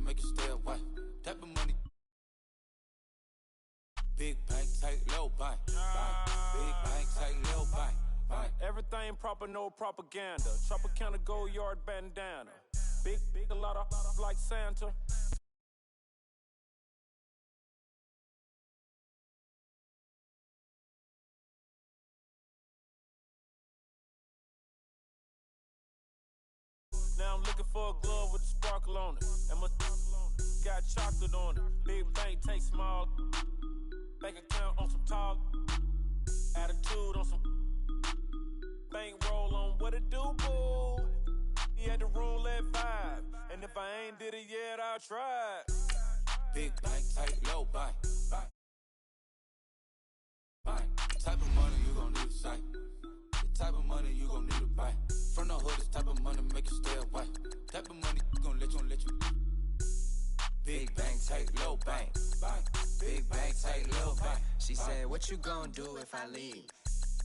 make you stay away. Type of money. Big bank, tight, low bank. Big bank, tight, low bank. Everything proper, no propaganda. Tropicana gold yard bandana. Big, a lot of like Santa. Now I'm looking for a glove with a sparkle on it. And my got chocolate on it. Big bank, take small. Bank account on some talk. Attitude on some. Bank roll on what it do, boo. He had the roulette vibe. And if I ain't did it yet, I'll try. Big bank, tight, low bank. Type of money you gon' need to sight. The type of money you gon' need to buy. From the hood, this type of money make you stay away. Type of money gon' let you. Big bank, tight, low bank. Big bank, tight, low bank. She said, what you gon' do if I leave?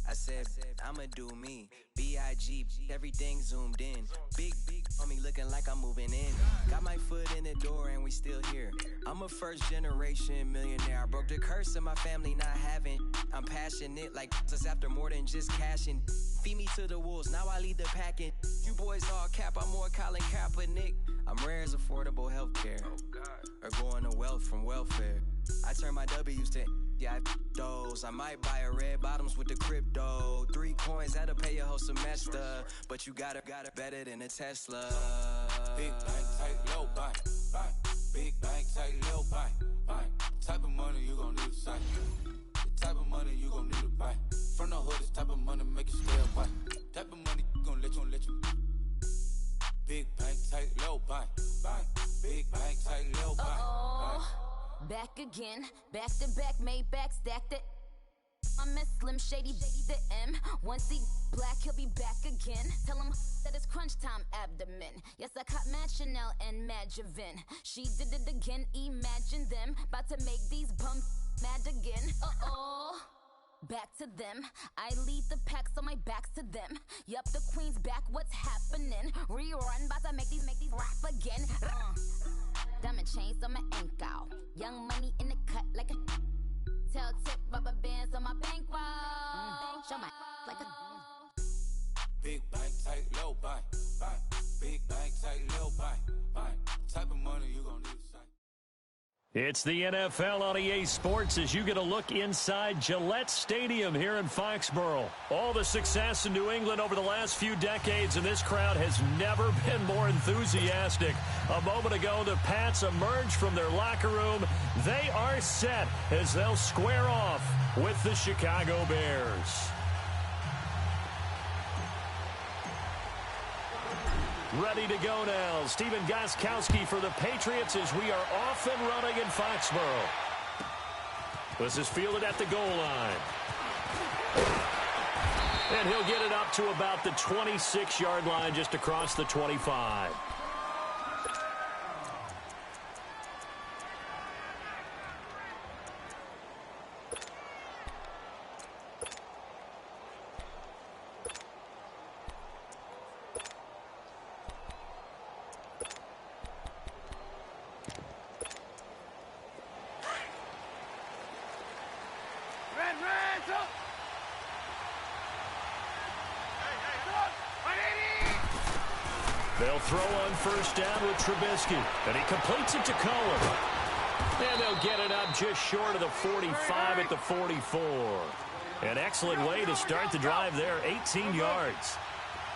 I said, I'ma do me. B.I.G. Everything zoomed in. Big on me looking like I'm moving in. Got my foot in the door and we still here. I'm a first generation millionaire. I broke the curse of my family not having. I'm passionate like this after more than just cashing. Feed me to the wolves, now I lead the packing. You boys all cap, I'm more Colin Kaepernick. I'm rare as affordable healthcare. Or going to wealth from welfare. I turn my W's to those. I might buy a red bottoms with the crypto. 3 coins, that'll pay your whole semester. But you gotta better than a Tesla. Big bank, tight, low bank. Big bank, tight, low bank. Type of money you gon' need to sight. The type of money you gon' need to buy. From the hood, this type of money make you stay away. Type of money gon' let you. Big bank, tight, low bank. Big bank, tight, low bank. Back again, back to back, made back, stacked it. I'm a Slim Shady, the M. Once he black, he'll be back again. Tell him that it's crunch time abdomen. Yes, I caught Mad Chanel and Mad Javin. She did it again, imagine them. About to make these bums mad again. Back to them. I lead the pack, so my back's to them. Yup, the queen's back, what's happening? Rerun, about to make these rap again. Diamond chains on my ankle. Young money in the cut like a tail tip, rubber bands on my bankroll. Show my like a big bank, tight, low bank. Big bank, tight, low bank. Type of money you gon' need to sight. It's the NFL on EA Sports as you get a look inside Gillette Stadium here in Foxborough. All the success in New England over the last few decades, and this crowd has never been more enthusiastic. A moment ago, the Pats emerged from their locker room. They are set as they'll square off with the Chicago Bears. Ready to go now. Stephen Gostkowski for the Patriots as we are off and running in Foxborough. This is fielded at the goal line. And he'll get it up to about the 26-yard line, just across the 25. They'll throw on first down with Trubisky, and he completes it to Cohen. And they'll get it up just short of the 45 at the 44. An excellent way to start the drive there, 18 yards.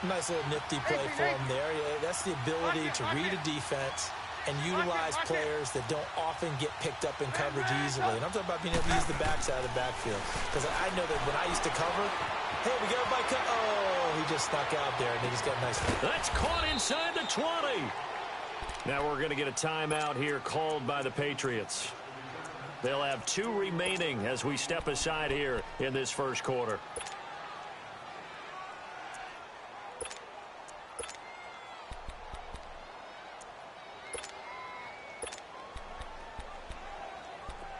Nice little nifty play for him there. Yeah, that's the ability to read a defense and utilize players that don't often get picked up in coverage easily. And I'm talking about being able to use the backside of the backfield. Because I know that when I used to cover, hey, we got everybody cut. Oh, he just snuck out there, and he just got a nice. That's caught inside the 20. Now we're going to get a timeout here called by the Patriots. They'll have 2 remaining as we step aside here in this first quarter.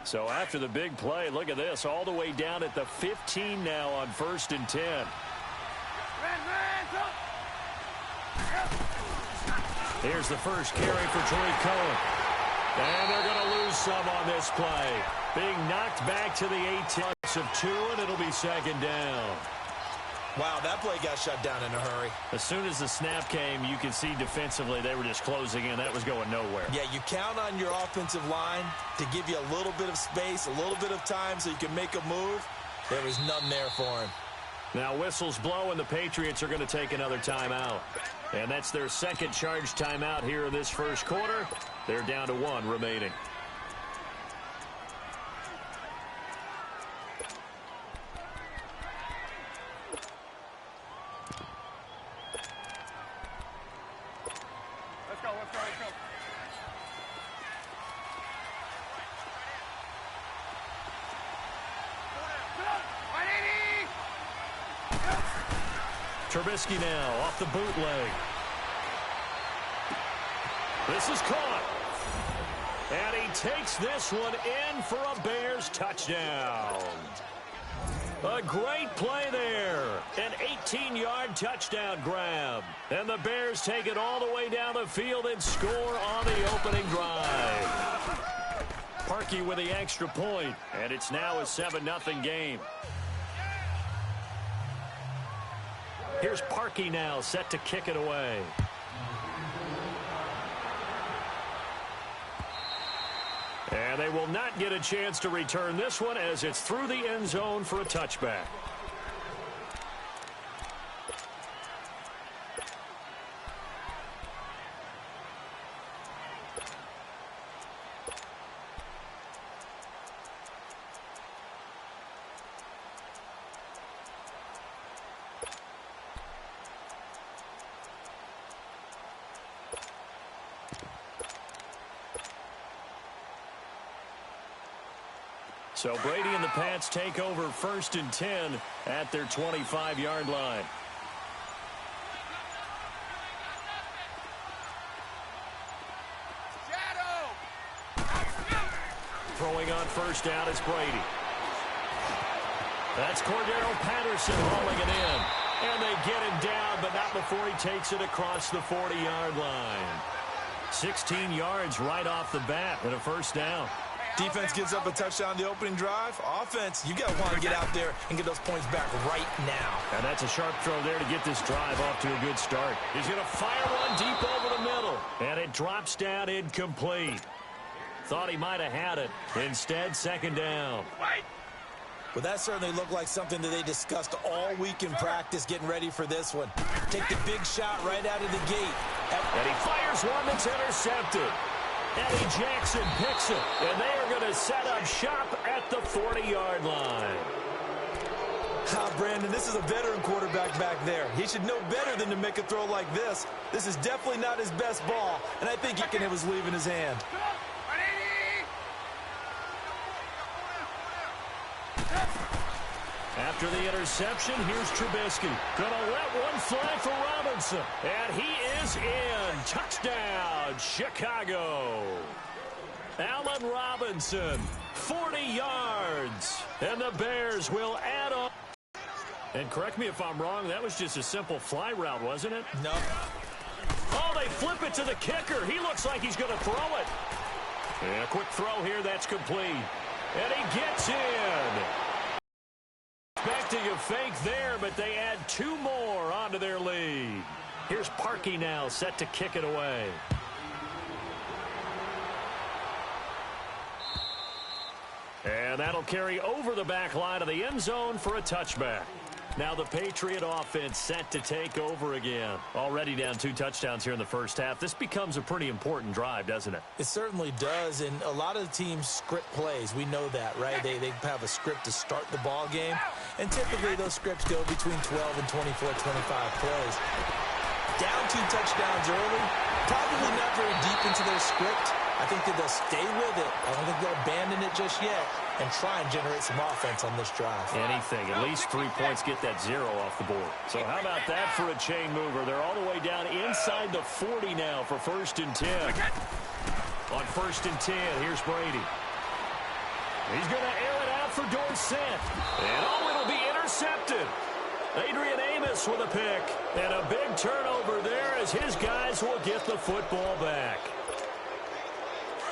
So after the big play, look at this, all the way down at the 15 now on 1st and 10. Here's the first carry for Troy Cohen. And they're going to lose some on this play. Being knocked back to the 18 of 2, and it'll be second down. Wow, that play got shut down in a hurry. As soon as the snap came, you could see defensively they were just closing in. That was going nowhere. Yeah, you count on your offensive line to give you a little bit of space, a little bit of time so you can make a move. There was none there for him. Now whistles blow, and the Patriots are going to take another timeout. And that's their second charge timeout here in this first quarter. They're down to 1 remaining. Trubisky now off the bootleg. This is caught. And he takes this one in for a Bears touchdown. A great play there. An 18-yard touchdown grab. And the Bears take it all the way down the field and score on the opening drive. Parkey with the extra point, and it's now a 7-0 game. Here's Parkey now, set to kick it away. And they will not get a chance to return this one as it's through the end zone for a touchback. So Brady and the Pats take over 1st and 10 at their 25-yard line. Throwing on first down is Brady. That's Cordero Patterson hauling it in. And they get him down, but not before he takes it across the 40-yard line. 16 yards right off the bat and a first down. Defense gives up a touchdown the opening drive. Offense, you got to want to get out there and get those points back right now. And that's a sharp throw there to get this drive off to a good start. He's going to fire one deep over the middle. And it drops down incomplete. Thought he might have had it. Instead, second down. Well, that certainly looked like something that they discussed all week in practice getting ready for this one. Take the big shot right out of the gate. And he fires one that's intercepted. Eddie Jackson picks it, and they are going to set up shop at the 40-yard line. Brandon, this is a veteran quarterback back there. He should know better than to make a throw like this. This is definitely not his best ball, and I think it was leaving his hand. After the interception, here's Trubisky. Gonna let one fly for Robinson. And he is in. Touchdown, Chicago. Allen Robinson, 40 yards. And the Bears will add on. And correct me if I'm wrong, that was just a simple fly route, wasn't it? No. Oh, they flip it to the kicker. He looks like he's going to throw it. Yeah, quick throw here, that's complete. And he gets in. Expecting a fake there, but they add 2 more onto their lead. Here's Parkey now, set to kick it away. And that'll carry over the back line of the end zone for a touchback. Now the Patriot offense set to take over again. Already down 2 touchdowns here in the first half. This becomes a pretty important drive, doesn't it? It certainly does, and a lot of the teams script plays. We know that, right? They have a script to start the ball game, and typically those scripts go between 12 and 24, 25 plays. Down 2 touchdowns early, probably not very deep into their script. I think that they'll stay with it. I don't think they'll abandon it just yet and try and generate some offense on this drive. Anything. At least 3 points, get that 0 off the board. So how about that for a chain mover? They're all the way down inside the 40 now for 1st and 10. On 1st and 10, here's Brady. He's going to air it out for Dorsett. And it'll be intercepted. Adrian Amos with a pick. And a big turnover there as his guys will get the football back.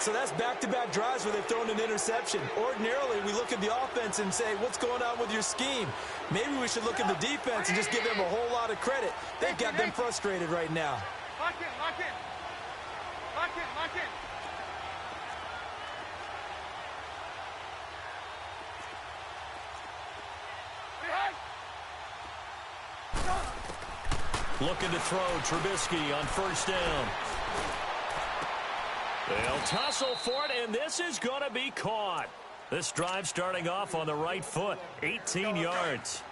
So that's back-to-back drives where they've thrown an interception. Ordinarily, we look at the offense and say, what's going on with your scheme? Maybe we should look at the defense and just give them a whole lot of credit. They've got them frustrated right now. Lock in, lock in. Lock in, lock in. Looking to throw Trubisky on first down. They'll tussle for it, and this is going to be caught. This drive starting off on the right foot, 18 yards.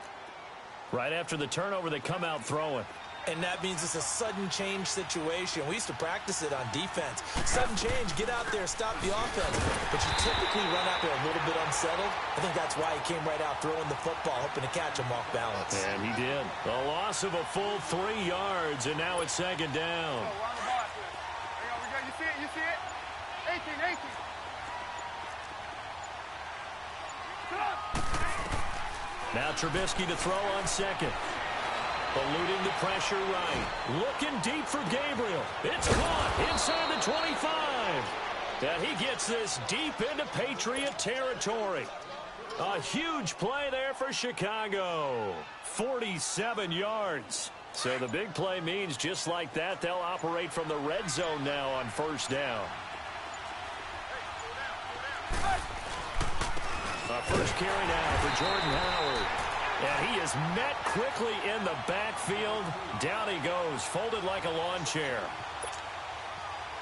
Right after the turnover, they come out throwing. And that means it's a sudden change situation. We used to practice it on defense. Sudden change, get out there, stop the offense. But you typically run out there a little bit unsettled. I think that's why he came right out throwing the football, hoping to catch him off balance. And he did. A loss of a full 3 yards, and now it's second down. Oh, we're on the ball. There we go. You see it? You see it? 18, 18. Now Trubisky to throw on second. Eluding the pressure right. Looking deep for Gabriel. It's caught inside the 25. And he gets this deep into Patriot territory. A huge play there for Chicago. 47 yards. So the big play means just like that, they'll operate from the red zone now on first down. First carry now for Jordan Howard. And he is met quickly in the backfield. Down he goes, folded like a lawn chair.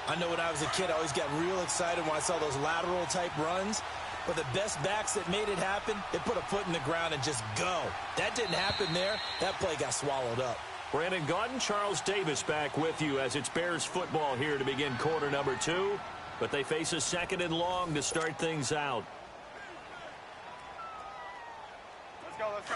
I know when I was a kid, I always got real excited when I saw those lateral-type runs. But the best backs that made it happen, they put a foot in the ground and just go. That didn't happen there. That play got swallowed up. Brandon Gaudin, Charles Davis back with you as it's Bears football here to begin quarter number 2. But they face a second and long to start things out. Let's go, let's go.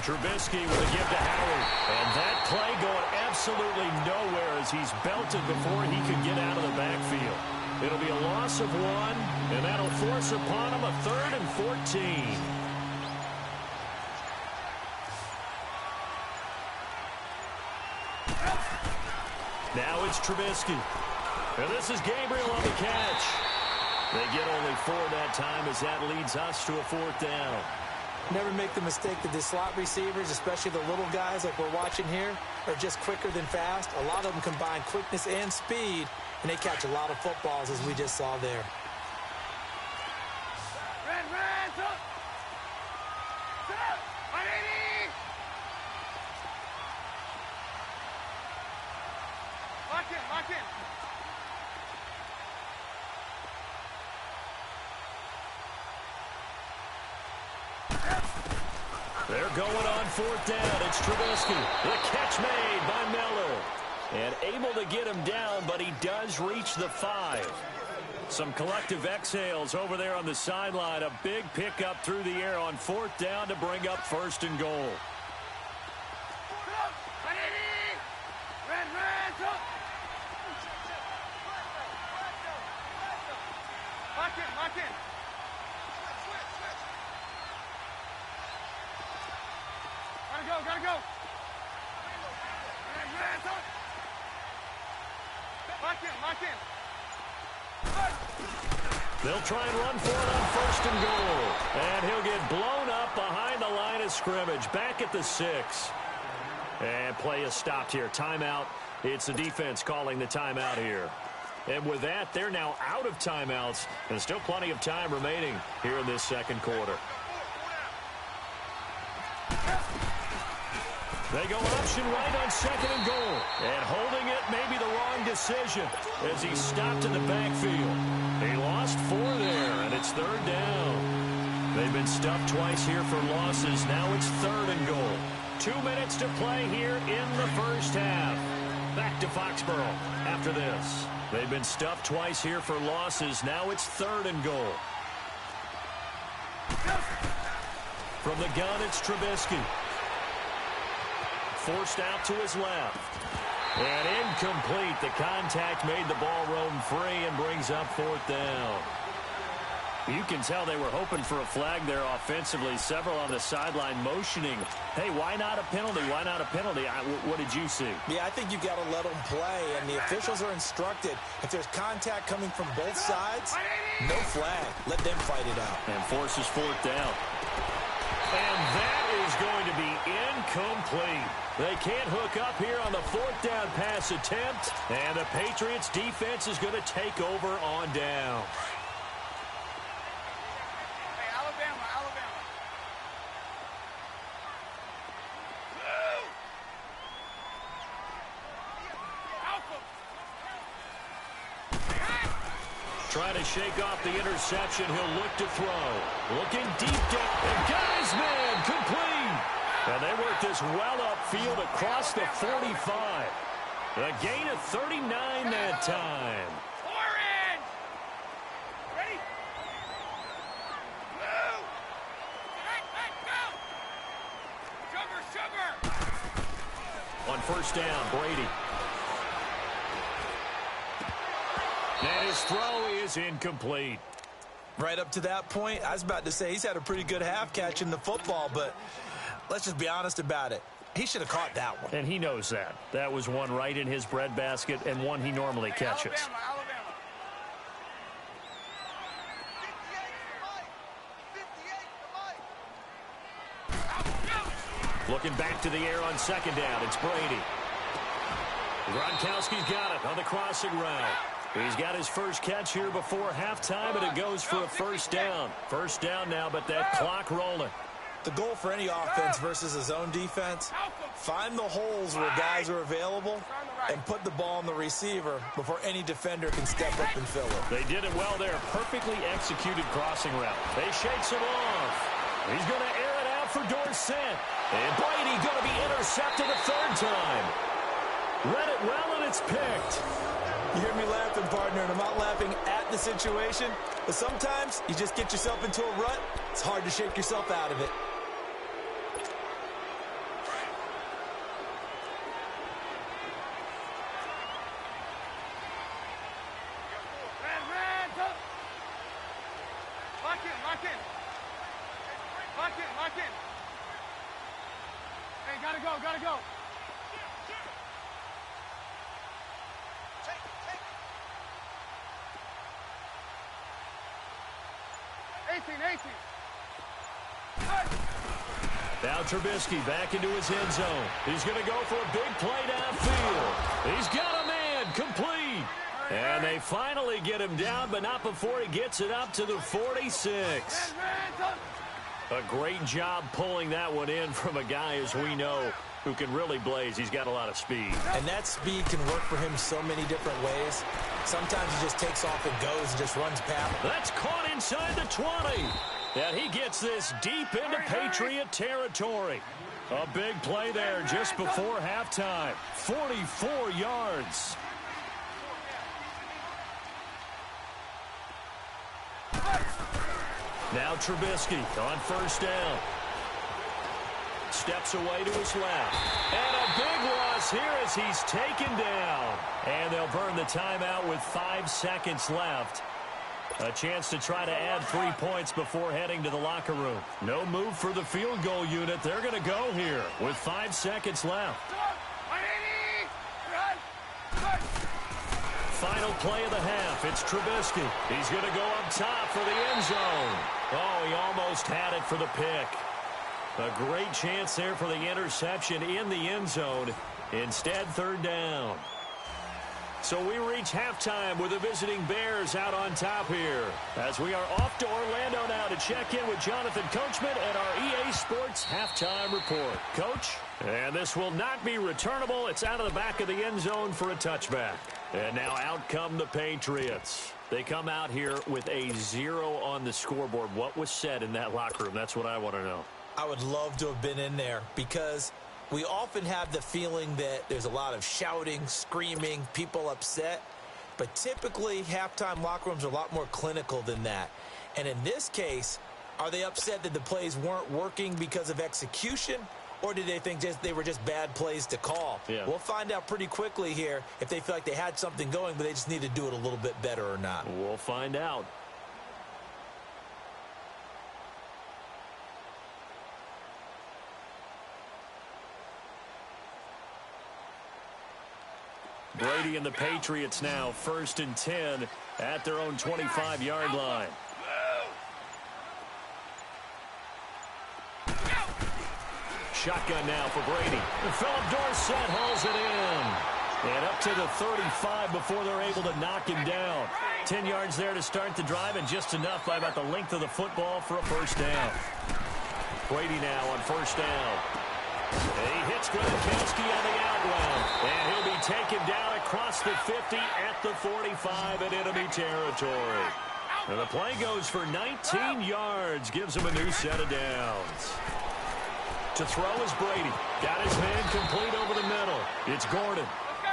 Trubisky with a give to Howard. And that play going absolutely nowhere as he's belted before he could get out of the backfield. It'll be a loss of 1, and that'll force upon him a 3rd and 14. Now it's Trubisky. And this is Gabriel on the catch. They get only 4 that time as that leads us to a 4th down. Never make the mistake that the slot receivers, especially the little guys like we're watching here, are just quicker than fast. A lot of them combine quickness and speed, and they catch a lot of footballs, as we just saw there. Red, up. Sit up. 180. Lock in, lock in. They're going on 4th down. It's Trubisky. The catch made by Miller. And able to get him down, but he does reach the 5. Some collective exhales over there on the sideline. A big pickup through the air on 4th down to bring up 1st and goal. Red, up. Lock in. Gotta go. Red, up. Lock in. They'll try and run for it on 1st and goal. And he'll get blown up behind the line of scrimmage. Back at the 6. And play is stopped here. Timeout. It's the defense calling the timeout here. And with that, they're now out of timeouts. And still plenty of time remaining here in this second quarter. They go option right on 2nd and goal. And holding it may be the wrong decision as he stopped in the backfield. He lost 4 there, and it's 3rd down. They've been stuffed twice here for losses. Now it's 3rd and goal. 2 minutes to play here in the first half. Back to Foxborough after this. They've been stuffed twice here for losses. Now it's 3rd and goal. From the gun, it's Trubisky. Forced out to his left. And incomplete. The contact made the ball roam free and brings up 4th down. You can tell they were hoping for a flag there offensively. Several on the sideline motioning, hey, why not a penalty? Why not a penalty? What did you see? Yeah, I think you've got to let them play, and the officials are instructed. If there's contact coming from both sides, no flag. Let them fight it out. And forces fourth down. And that is going to be incomplete. They can't hook up here on the fourth down pass attempt, and the Patriots defense is going to take over on down. Trying to shake off the interception. He'll look to throw. Looking deep down. And got his man complete. And they work this well upfield across the 45. A gain of 39 that time. Ready? Move! Go! Sugar! On first down, Brady. And his throw is incomplete. Right up to that point, I was about to say he's had a pretty good half catching the football, but let's just be honest about it. He should have caught that one. And he knows that. That was one right in his breadbasket and one he normally catches. Alabama. Looking back to the air on second down, it's Brady. Gronkowski's got it on the crossing route. He's got his first catch here before halftime, and it goes for a first down. First down now, but that clock rolling. The goal for any offense versus a zone defense, find the holes where guys are available and put the ball on the receiver before any defender can step up and fill it. They did it well there. Perfectly executed crossing route. They shakes him off. He's going to air it out for Dorsett. And Brady going to be intercepted a third time. Read it well, and it's picked. You hear me laughing, partner, and I'm not laughing at the situation, but sometimes you just get yourself into a rut. It's hard to shake yourself out of it. Lock in. Hey, gotta go. 18. Now Trubisky back into his end zone. He's going to go for a big play downfield. He's got a man complete. And they finally get him down, but not before he gets it up to the 46. A great job pulling that one in from a guy, as we know, who can really blaze. He's got a lot of speed. And that speed can work for him so many different ways. Sometimes he just takes off and goes and just runs past. That's caught inside the 20. And he gets this deep into Patriot territory. A big play there just before halftime. 44 yards. Now Trubisky on first down. Steps away to his left. And a big loss here as he's taken down. And they'll burn the timeout with 5 seconds left. A chance to try to add 3 points before heading to the locker room. No move for the field goal unit. They're going to go here with 5 seconds left. Final play of the half. It's Trubisky. He's going to go up top for the end zone. Oh, he almost had it for the pick. A great chance there for the interception in the end zone. Instead, third down. So we reach halftime with the visiting Bears out on top here. As we are off to Orlando now to check in with Jonathan Coachman and our EA Sports halftime report. Coach, and this will not be returnable. It's out of the back of the end zone for a touchback. And now out come the Patriots. They come out here with a 0 on the scoreboard. What was said in that locker room? That's what I want to know. I would love to have been in there because we often have the feeling that there's a lot of shouting, screaming, people upset. But typically, halftime locker rooms are a lot more clinical than that. And in this case, are they upset that the plays weren't working because of execution? Or did they think they were just bad plays to call? Yeah. We'll find out pretty quickly here if they feel like they had something going, but they just need to do it a little bit better or not. We'll find out. Brady and the Patriots now 1st and 10 at their own 25-yard line. Shotgun now for Brady. And Philip Dorsett hauls it in. And up to the 35 before they're able to knock him down. 10 yards there to start the drive, and just enough by about the length of the football for a first down. Brady now on first down. And he hits Gronkowski on the out route. And he'll be taken down across the 50 at the 45 in enemy territory. And the play goes for 19 yards, gives him a new set of downs. To throw is Brady. Got his man complete over the middle. It's Gordon.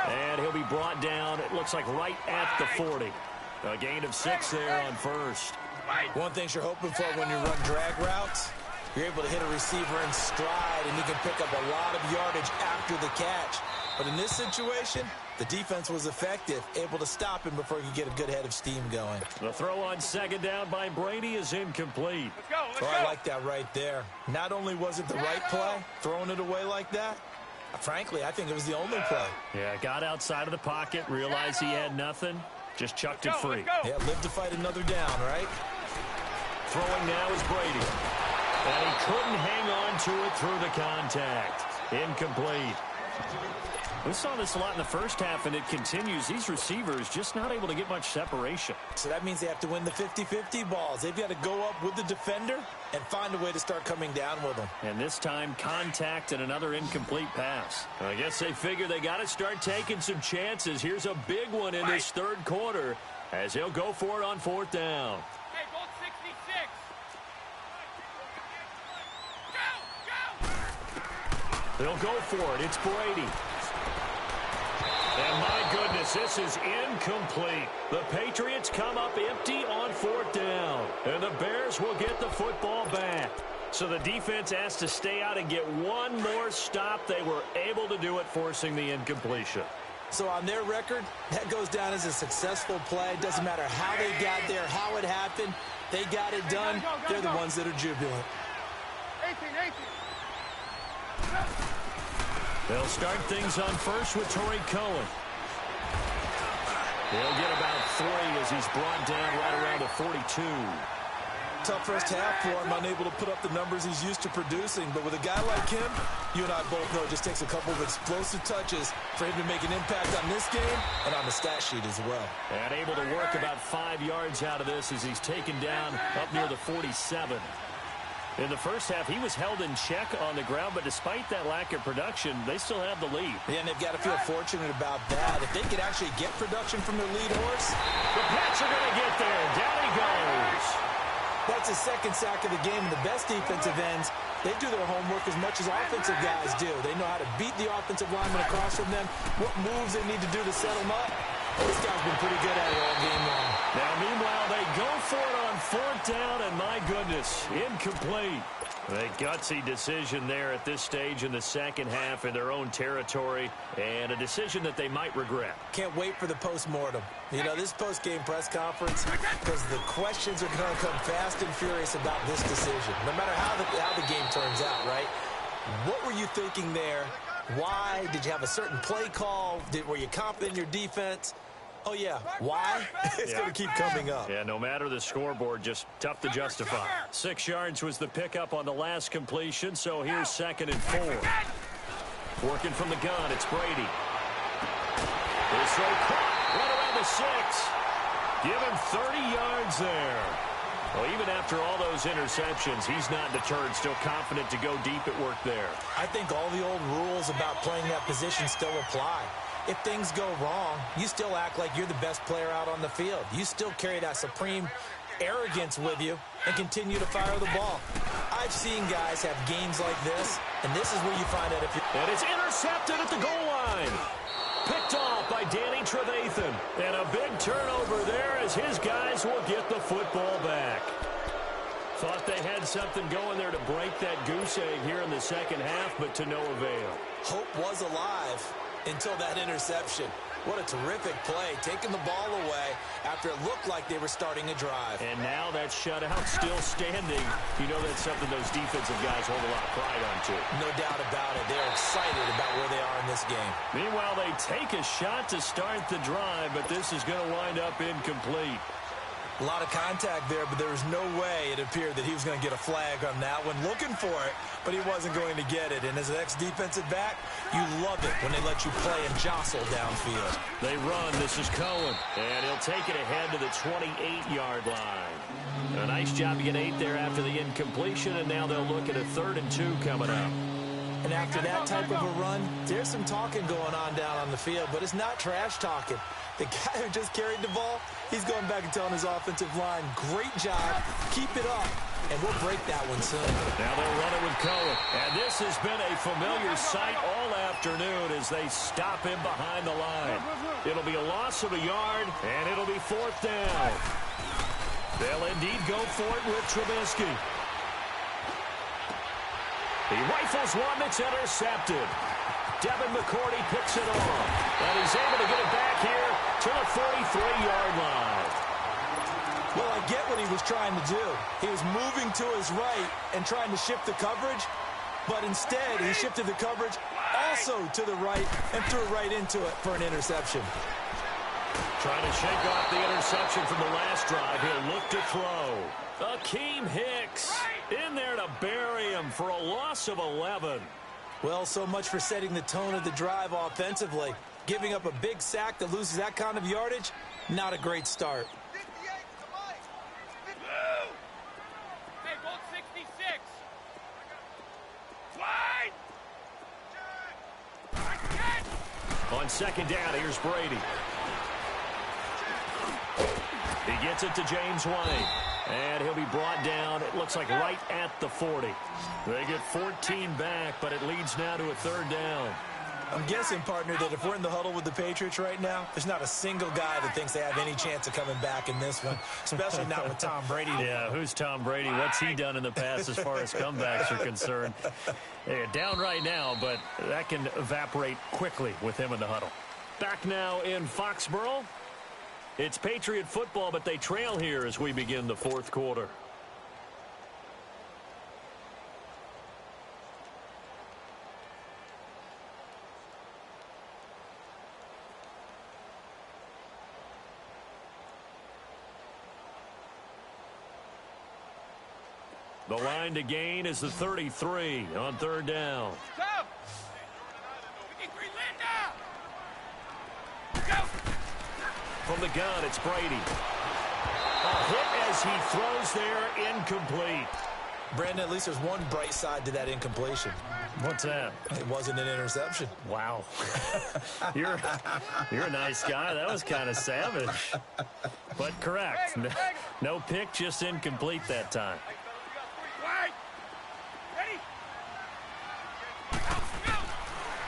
And he'll be brought down, it looks like, right at the 40. A gain of 6 there on first. One thing you're hoping for when you run drag routes, you're able to hit a receiver in stride, and you can pick up a lot of yardage after the catch. But in this situation, the defense was effective, able to stop him before he could get a good head of steam going. The throw on second down by Brady is incomplete. Let's go. I like that right there. Not only was it the right play, throwing it away like that, frankly, I think it was the only play. Yeah, got outside of the pocket, realized he had nothing, just chucked it free. Yeah, live to fight another down, right? Throwing now is Brady. And he couldn't hang on to it through the contact. Incomplete. We saw this a lot in the first half, and it continues. These receivers just not able to get much separation. So that means they have to win the 50-50 balls. They've got to go up with the defender and find a way to start coming down with them. And this time, contact and another incomplete pass. I guess they figure they got to start taking some chances. Here's a big one in this third quarter as he'll go for it on fourth down. Hey, Bolt 66. They'll go for it. It's Brady. And my goodness, this is incomplete. The Patriots come up empty on fourth down. And the Bears will get the football back. So the defense has to stay out and get one more stop. They were able to do it, forcing the incompletion. So on their record, that goes down as a successful play. Doesn't matter how they got there, how it happened. They got it done. They're the ones that are jubilant. 18. They'll start things on first with Torrey Cohen. He'll get about 3 as he's brought down right around the 42. Tough first half for him, unable to put up the numbers he's used to producing. But with a guy like him, you and I both know it just takes a couple of explosive touches for him to make an impact on this game and on the stat sheet as well. And able to work about 5 yards out of this as he's taken down up near the 47. In the first half, he was held in check on the ground, but despite that lack of production, they still have the lead. Yeah, and they've got to feel fortunate about that. If they could actually get production from their lead horse. The Pats are going to get there. Down he goes. That's his second sack of the game, and the best defensive ends, they do their homework as much as offensive guys do. They know how to beat the offensive lineman across from them, what moves they need to do to set them up. This guy's been pretty good at it all game long. Now, meanwhile, they go for it on fourth down, and my goodness, incomplete. A gutsy decision there at this stage in the second half in their own territory, and a decision that they might regret. Can't wait for the post-mortem. You know, this post-game press conference, because the questions are going to come fast and furious about this decision, no matter how the game turns out, right? What were you thinking there? Why? Did you have a certain play call? Were you confident in your defense? Oh, yeah. Why? It's going to keep coming up. Yeah, no matter the scoreboard, just tough to justify. 6 yards was the pickup on the last completion, so here's 2nd and 4. Working from the gun, it's Brady. This throw caught right around the 6. Give him 30 yards there. Well, even after all those interceptions, he's not deterred, still confident to go deep at work there. I think all the old rules about playing that position still apply. If things go wrong, you still act like you're the best player out on the field. You still carry that supreme arrogance with you and continue to fire the ball. I've seen guys have games like this, and this is where you find out if you're... And it's intercepted at the goal line. Picked off by Danny Trevathan. And a big turnover there as his guys will get the football back. Thought they had something going there to break that goose egg here in the second half, but to no avail. Hope was alive until that interception. What a terrific play, taking the ball away after it looked like they were starting a drive. And now that shutout still standing. You know that's something those defensive guys hold a lot of pride on, too. No doubt about it. They're excited about where they are in this game. Meanwhile, they take a shot to start the drive, but this is going to wind up incomplete. A lot of contact there, but there was no way it appeared that he was going to get a flag on that one. Looking for it, but he wasn't going to get it. And as an ex-defensive back, you love it when they let you play and jostle downfield. They run. This is Cohen. And he'll take it ahead to the 28-yard line. A nice job to get 8 there after the incompletion, and now they'll look at a 3rd and 2 coming up. And after that type of a run, there's some talking going on down on the field, but it's not trash talking. The guy who just carried the ball, he's going back and telling his offensive line, great job, keep it up, and we'll break that one soon. Now they'll run it with Cohen. And this has been a familiar sight all afternoon as they stop him behind the line. It'll be a loss of a yard, and it'll be 4th down. They'll indeed go for it with Trubisky. He rifles one that's intercepted. Devin McCourty picks it off. And he's able to get it back here to the 43-yard line. Well, I get what he was trying to do. He was moving to his right and trying to shift the coverage, but instead he shifted the coverage also to the right and threw right into it for an interception. Trying to shake off the interception from the last drive. He'll look to throw. Akeem Hicks in there to bury him for a loss of 11. Well, so much for setting the tone of the drive offensively. Giving up a big sack that loses that kind of yardage, not a great start. Hey, Bolt 66. Wide. On 2nd down, here's Brady. He gets it to James White. And he'll be brought down, it looks like right at the 40. They get 14 back, but it leads now to a 3rd down. I'm guessing, partner, that if we're in the huddle with the Patriots right now, there's not a single guy that thinks they have any chance of coming back in this one, especially not with Tom Brady. Yeah, who's Tom Brady? What's he done in the past as far as comebacks are concerned? They're down right now, but that can evaporate quickly with him in the huddle. Back now in Foxborough. It's Patriot football, but they trail here as we begin the 4th quarter. The line to gain is the 33 on 3rd down. Stop. 53, Linda. Go. From the gun, it's Brady. A hit as he throws there, incomplete. Brandon, at least there's one bright side to that incompletion. What's that? It wasn't an interception. Wow. You're a nice guy. That was kind of savage. But correct. No pick, just incomplete that time. Ready?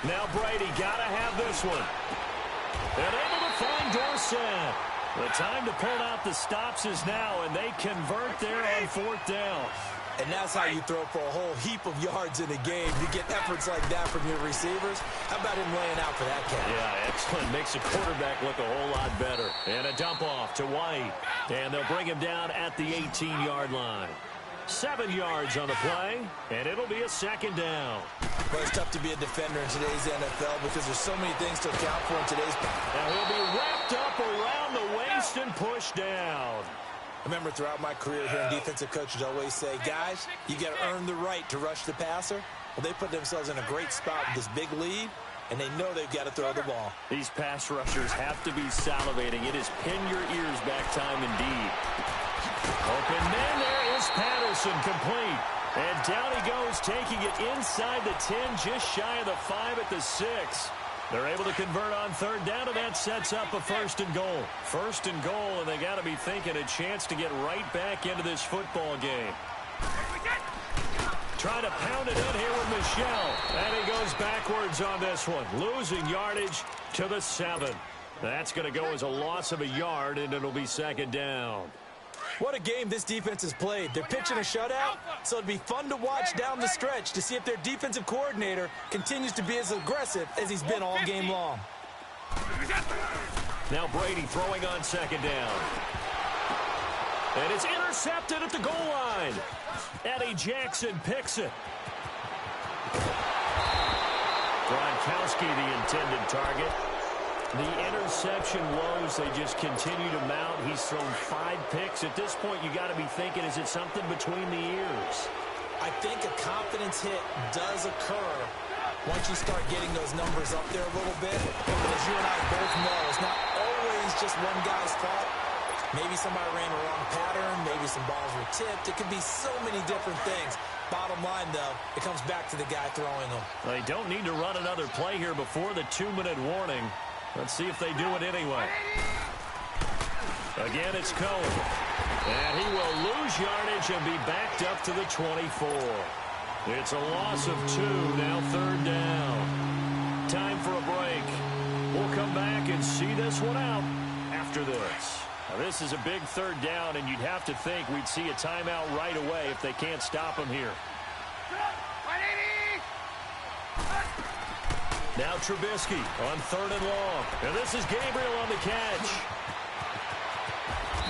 Now Brady got to have this one. And able to find Dorsett. The time to pull out the stops is now, and they convert there on 4th down. And that's how you throw for a whole heap of yards in a game. You get efforts like that from your receivers. How about him laying out for that catch? Yeah, excellent. Makes the quarterback look a whole lot better. And a dump off to White. And they'll bring him down at the 18-yard line. 7 yards on the play, and it'll be a 2nd down. Well, it's tough to be a defender in today's NFL because there's so many things to account for in today's. Now he'll be wrapped up around the waist and pushed down. I remember throughout my career hearing defensive coaches always say, guys, you got to earn the right to rush the passer. Well, they put themselves in a great spot with this big lead, and they know they've got to throw the ball. These pass rushers have to be salivating. It is pin your ears back time indeed. Open man, there is Patterson, complete. And down he goes, taking it inside the 10, just shy of the 5 at the 6. They're able to convert on 3rd down, and that sets up a 1st and goal. 1st and goal, and they got to be thinking a chance to get right back into this football game. Trying to pound it in here with Michel. And he goes backwards on this one, losing yardage to the 7. That's going to go as a loss of a yard, and it'll be 2nd down. What a game this defense has played. They're pitching a shutout, so it'd be fun to watch down the stretch to see if their defensive coordinator continues to be as aggressive as he's been all game long. Now Brady throwing on second down. And it's intercepted at the goal line. Eddie Jackson picks it. Gronkowski, the intended target. The interception woes, they just continue to mount. He's thrown 5 picks. At this point, you got to be thinking, is it something between the ears? I think a confidence hit does occur once you start getting those numbers up there a little bit. But as you and I both know, it's not always just one guy's fault. Maybe somebody ran the wrong pattern. Maybe some balls were tipped. It could be so many different things. Bottom line, though, it comes back to the guy throwing them. They don't need to run another play here before the 2-minute warning. Let's see if they do it anyway. Again, it's Cohen. And he will lose yardage and be backed up to the 24. It's a loss of 2, now 3rd down. Time for a break. We'll come back and see this one out after this. Now, this is a big 3rd down, and you'd have to think we'd see a timeout right away if they can't stop him here. Now Trubisky on 3rd and long. And this is Gabriel on the catch.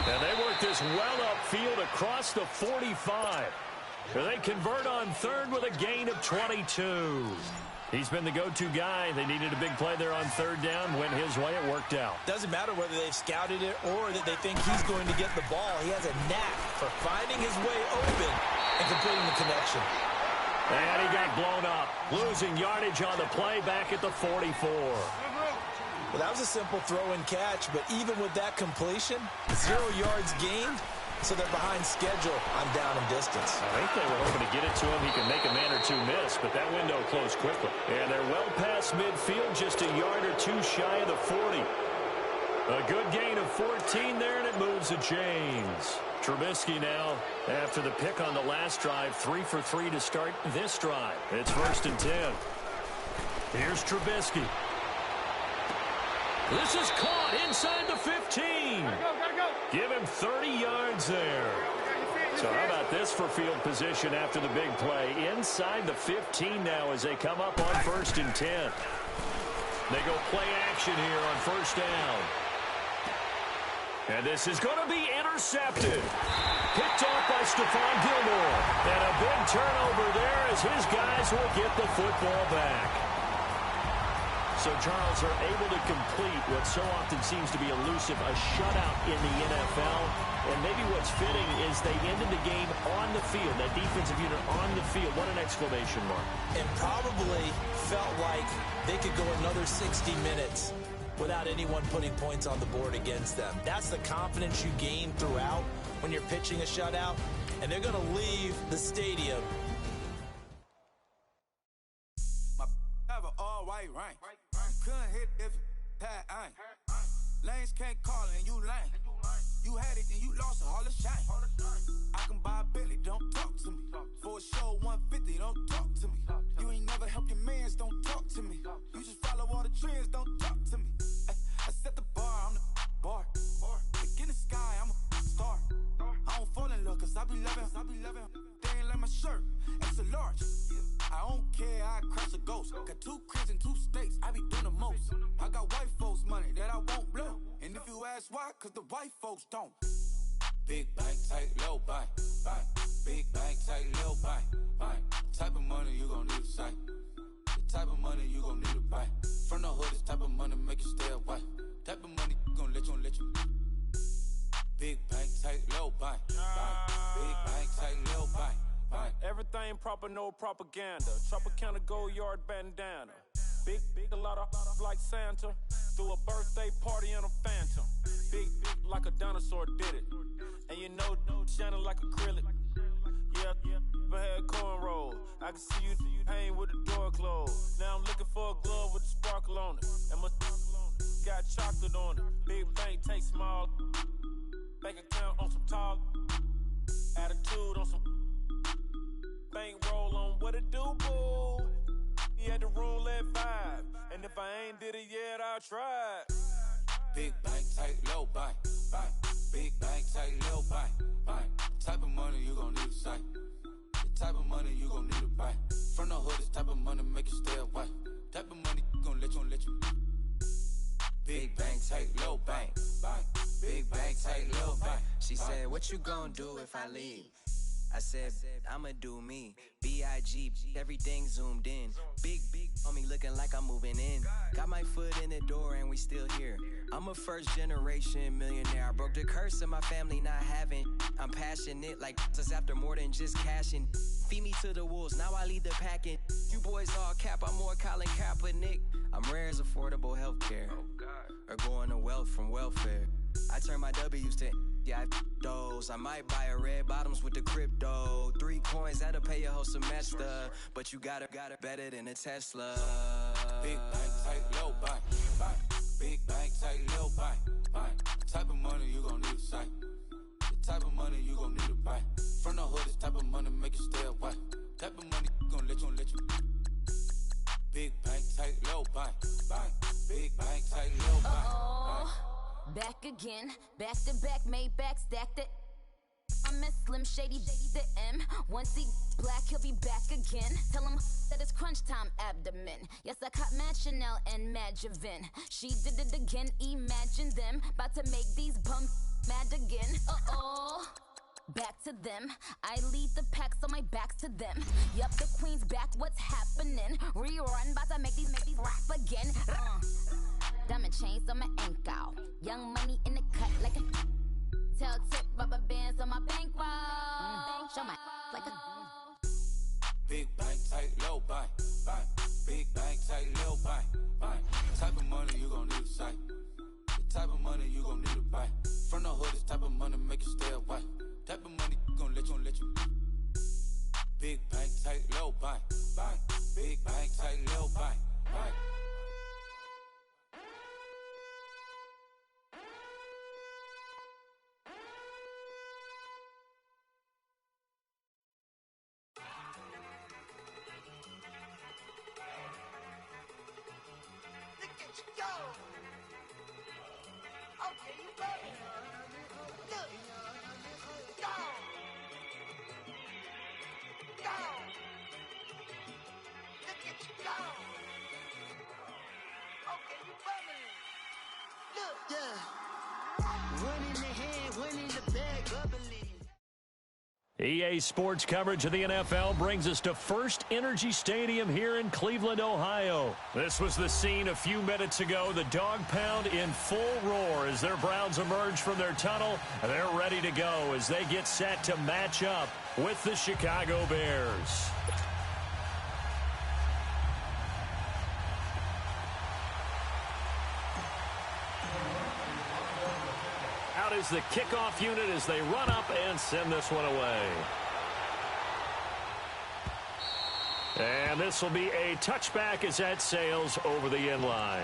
And they work this well upfield across the 45. And they convert on 3rd with a gain of 22. He's been the go-to guy. They needed a big play there on 3rd down. Went his way. It worked out. Doesn't matter whether they've scouted it or that they think he's going to get the ball. He has a knack for finding his way open and completing the connection. And he got blown up, losing yardage on the play back at the 44. Well, that was a simple throw and catch, but even with that completion, 0 yards gained, so they're behind schedule on down and distance. I think they were hoping to get it to him. He can make a man or 2 miss, but that window closed quickly. And they're well past midfield, just a yard or 2 shy of the 40. A good gain of 14 there, and it moves the chains. Trubisky now, after the pick on the last drive, 3 for 3 to start this drive. It's 1st and 10. Here's Trubisky. This is caught inside the 15. Gotta go. Give him 30 yards there. So how about this for field position after the big play? Inside the 15 now as they come up on 1st and 10. They go play action here on 1st down. And this is going to be intercepted. Picked off by Stephon Gilmore. And a big turnover there as his guys will get the football back. So, Charles, are able to complete what so often seems to be elusive, a shutout in the NFL. And maybe what's fitting is they ended the game on the field, that defensive unit on the field. What an exclamation mark. And probably felt like they could go another 60 minutes without anyone putting points on the board against them. That's the confidence you gain throughout when you're pitching a shutout, and they're going to leave the stadium. My have an all-white rank. Couldn't hit if had ain't. Lanes can't call and you lame. You had it and you lost it, all the shame. I can buy a Billy, don't talk to me. For a show 150, don't talk to me. You ain't never help your mans, don't talk to me. You just follow all the trends, don't talk to me. I set the bar, I'm the bar. Look in the sky, I'm a star. I don't fall in love cause I be loving. They ain't like my shirt, it's a large. I don't care, I crush a ghost. Got 2 cribs in 2 states, I be doing the most. I got white folks money that I won't blow. And if you ask why, cause the white folks don't. Big bank, tight, low bank. Big bank, tight, low bank. Type of money you gon' need to sight. The type of money you gon' need to buy. From the hood, this type of money make you stay away. Type of money gon' let you. Big bank, tight, low bank. Big bank, tight, low bank. Everything proper, no propaganda. Tropicana gold yard bandana. Big, a lot of like Santa. Threw a birthday party in a phantom. Big like a dinosaur did it. And you know, shining like acrylic. Yeah, I had cornrows. I can see you hang with the door closed. Now I'm looking for a glove with a sparkle on it. And my got chocolate on it. Big bank, take small. Bank account on some tall. Attitude on some. Bankroll on what it do, boo. He had the roulette vibe. And if I ain't did it yet, I'll try. Big bank, tight, low bank. Big bank, tight, low bank. Type of money you gon' need to sight. The type of money you gon' need to buy. From the hood, this type of money make you stay away. Type of money gon' let you. Big bank, take low bank. Big bank, take low bank. She said, what you gonna do if I leave? I said, I'ma do me. B.I.G. Everything zoomed in. Big on me looking like I'm moving in. Got my foot in the door and we still here. I'm a first generation millionaire. I broke the curse of my family not having. I'm passionate like this after more than just cashing. Feed me to the wolves, now I lead the packing. You boys all cap, I'm more Colin Kaepernick. I'm rare as affordable healthcare. Or going to wealth from welfare. I turn my W's to those. I might buy a red bottoms with the crypto. 3 coins, that'll pay your whole semester. But you gotta better than a Tesla. Big bank, take low bank. Big bank, take low bank. Type of money you gon' need to sight. The type of money you gon' need to buy. From the hood, this type of money make you stay away. Type of money gon' let you. Big bank, take low bank. Big bank, take low bank. Back again, back to back, made back, stacked it. I'm a Slim Shady, the M. Once he black, he'll be back again. Tell him that it's crunch time abdomen. Yes, I caught Mad Chanel and Mad Javin. She did it again, imagine them. About to make these bums mad again. Back to them. I lead the pack, so my back's to them. Yup, the queen's back, what's happening? Rerun, about to make these rap again. Diamond chains on my ankle. Young money in the cut like a tail tip, rubber bands on my bankroll. Show my like a Big bank, take low bank. Big bank, take low bank. Type of money you gon' need to sight. The type of money you gon' need to buy. From the hood, this type of money make you stay away. Type of money gon' let you. Big bank, take low bank. Big bank, take low bank. EA Sports coverage of the NFL brings us to First Energy Stadium here in Cleveland, Ohio. This was the scene a few minutes ago. The dog pound in full roar as their Browns emerge from their tunnel. They're ready to go as they get set to match up with the Chicago Bears. Out is the kickoff unit as they run up and send this one away. And this will be a touchback as that sails over the end line.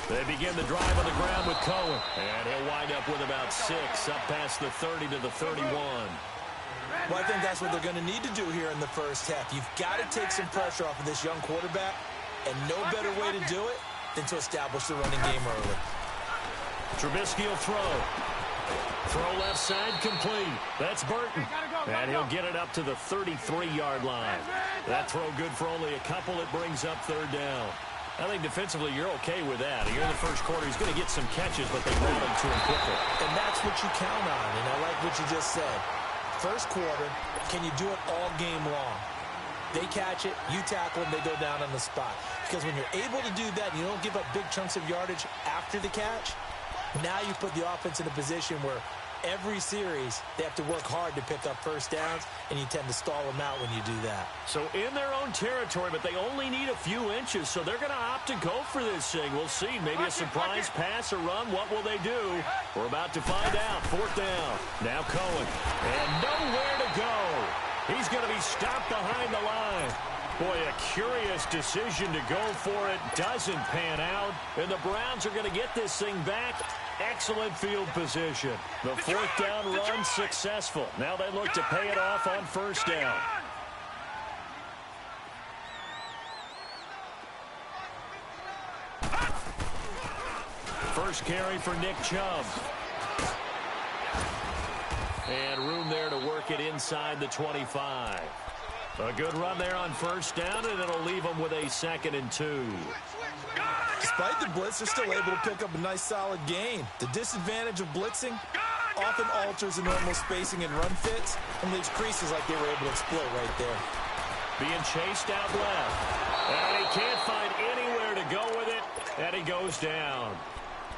They begin the drive on the ground with Cohen. And he'll wind up with about 6, up past the 30 to the 31. Well, I think that's what they're going to need to do here in the first half. You've got to take some pressure off of this young quarterback, and no better way to do it than to establish the running game early. Trubisky will throw. Throw left side complete. That's Burton. And he'll get it up to the 33-yard line. That throw good for only a couple. It brings up third down. I think defensively you're okay with that. Here in the first quarter, he's going to get some catches, but they rallied to him quickly. And that's what you count on, and I like what you just said. First quarter, can you do it all game long? They catch it, you tackle them, they go down on the spot. Because when you're able to do that, and you don't give up big chunks of yardage after the catch, now you put the offense in a position where every series, they have to work hard to pick up first downs, and you tend to stall them out when you do that. So in their own territory, but they only need a few inches, so they're going to opt to go for this thing. We'll see. Maybe a surprise pass or run. What will they do? We're about to find out. Fourth down. Now Cohen. And nowhere to go. He's going to be stopped behind the line. Boy, a curious decision to go for it. Doesn't pan out. And the Browns are going to get this thing back. Excellent field position. The fourth down run successful. Now they look to pay it off on first down. First carry for Nick Chubb. And room there to work it inside the 25. A good run there on first down, and it'll leave them with a 2nd and 2. Despite the blitz, they're still able to pick up a nice solid gain. The disadvantage of blitzing often alters the normal spacing and run fits and leaves creases like they were able to exploit right there. Being chased out left. And he can't find anywhere to go with it, and he goes down.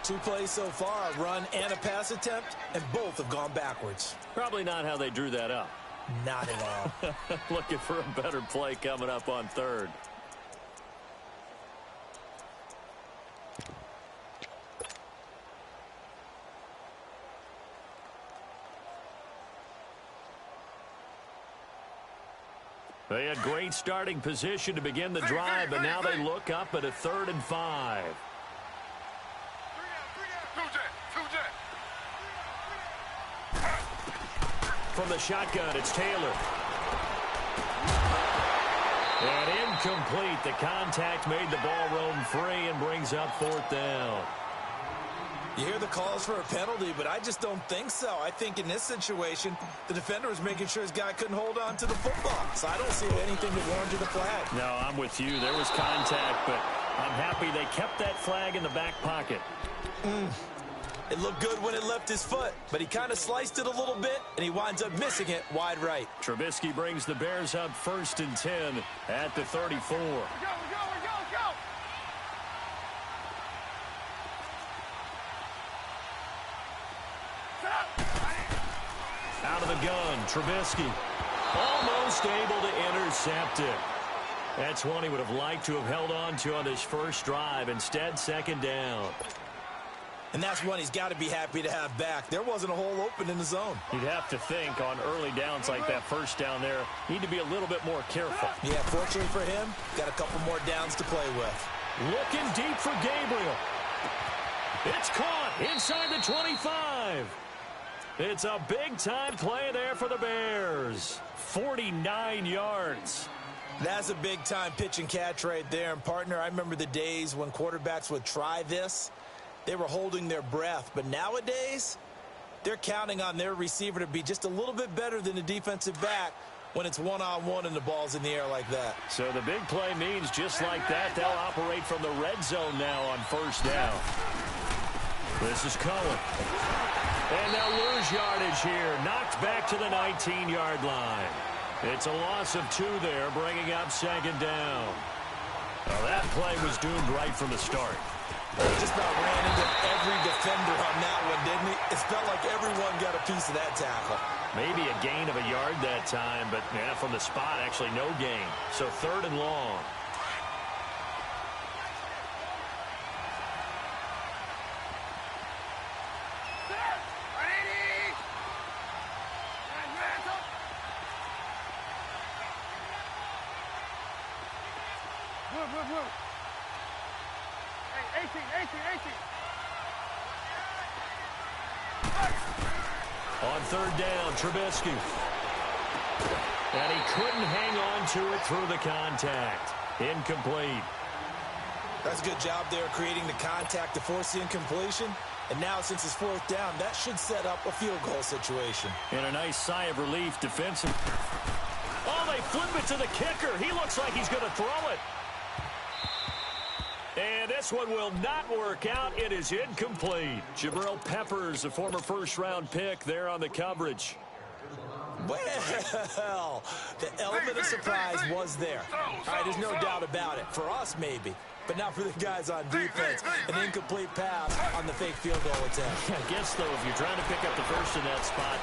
2 plays so far, a run and a pass attempt, and both have gone backwards. Probably not how they drew that up. Not at all. Looking for a better play coming up on third. They had great starting position to begin the drive, but now they look up at a 3rd and 5. From the shotgun, it's Taylor. And incomplete. The contact made the ball roam free and brings up 4th down. You hear the calls for a penalty, but I just don't think so. I think in this situation, the defender was making sure his guy couldn't hold on to the football. So I don't see anything that warranted the flag. No, I'm with you. There was contact, but I'm happy they kept that flag in the back pocket. It looked good when it left his foot, but he kind of sliced it a little bit, and he winds up missing it wide right. Trubisky brings the Bears up 1st and 10 at the 34. Go. Out of the gun, Trubisky almost able to intercept it. That's one he would have liked to have held on to on his first drive. Instead, 2nd down. And that's one he's got to be happy to have back. There wasn't a hole open in the zone. You'd have to think on early downs like that first down there, need to be a little bit more careful. Yeah, fortunately for him, got a couple more downs to play with. Looking deep for Gabriel. It's caught inside the 25. It's a big-time play there for the Bears. 49 yards. That's a big-time pitch and catch right there. And, partner, I remember the days when quarterbacks would try this. They were holding their breath. But nowadays, they're counting on their receiver to be just a little bit better than the defensive back when it's one-on-one and the ball's in the air like that. So the big play means just like that, they'll operate from the red zone now on first down. This is Cohen. And they'll lose yardage here. Knocked back to the 19-yard line. It's a loss of 2 there, bringing up 2nd down. Well, that play was doomed right from the start. He just about ran into every defender on that one, didn't he? It felt like everyone got a piece of that tackle. Maybe a gain of a yard that time, but yeah, from the spot, actually no gain. So 3rd and long. Hey, 18. On 3rd down, Trubisky. And he couldn't hang on to it through the contact. Incomplete. That's a good job there creating the contact to force the incompletion. And now, since it's 4th down, that should set up a field goal situation. And a nice sigh of relief defensive. Oh, they flip it to the kicker. He looks like he's going to throw it. And this one will not work out. It is incomplete. Jabril Peppers, a former first-round pick, there on the coverage. Well, the element of surprise was there. All right, there's no doubt about it. For us, maybe. But not for the guys on defense. An incomplete pass on the fake field goal attempt. I guess, though, if you're trying to pick up the first in that spot.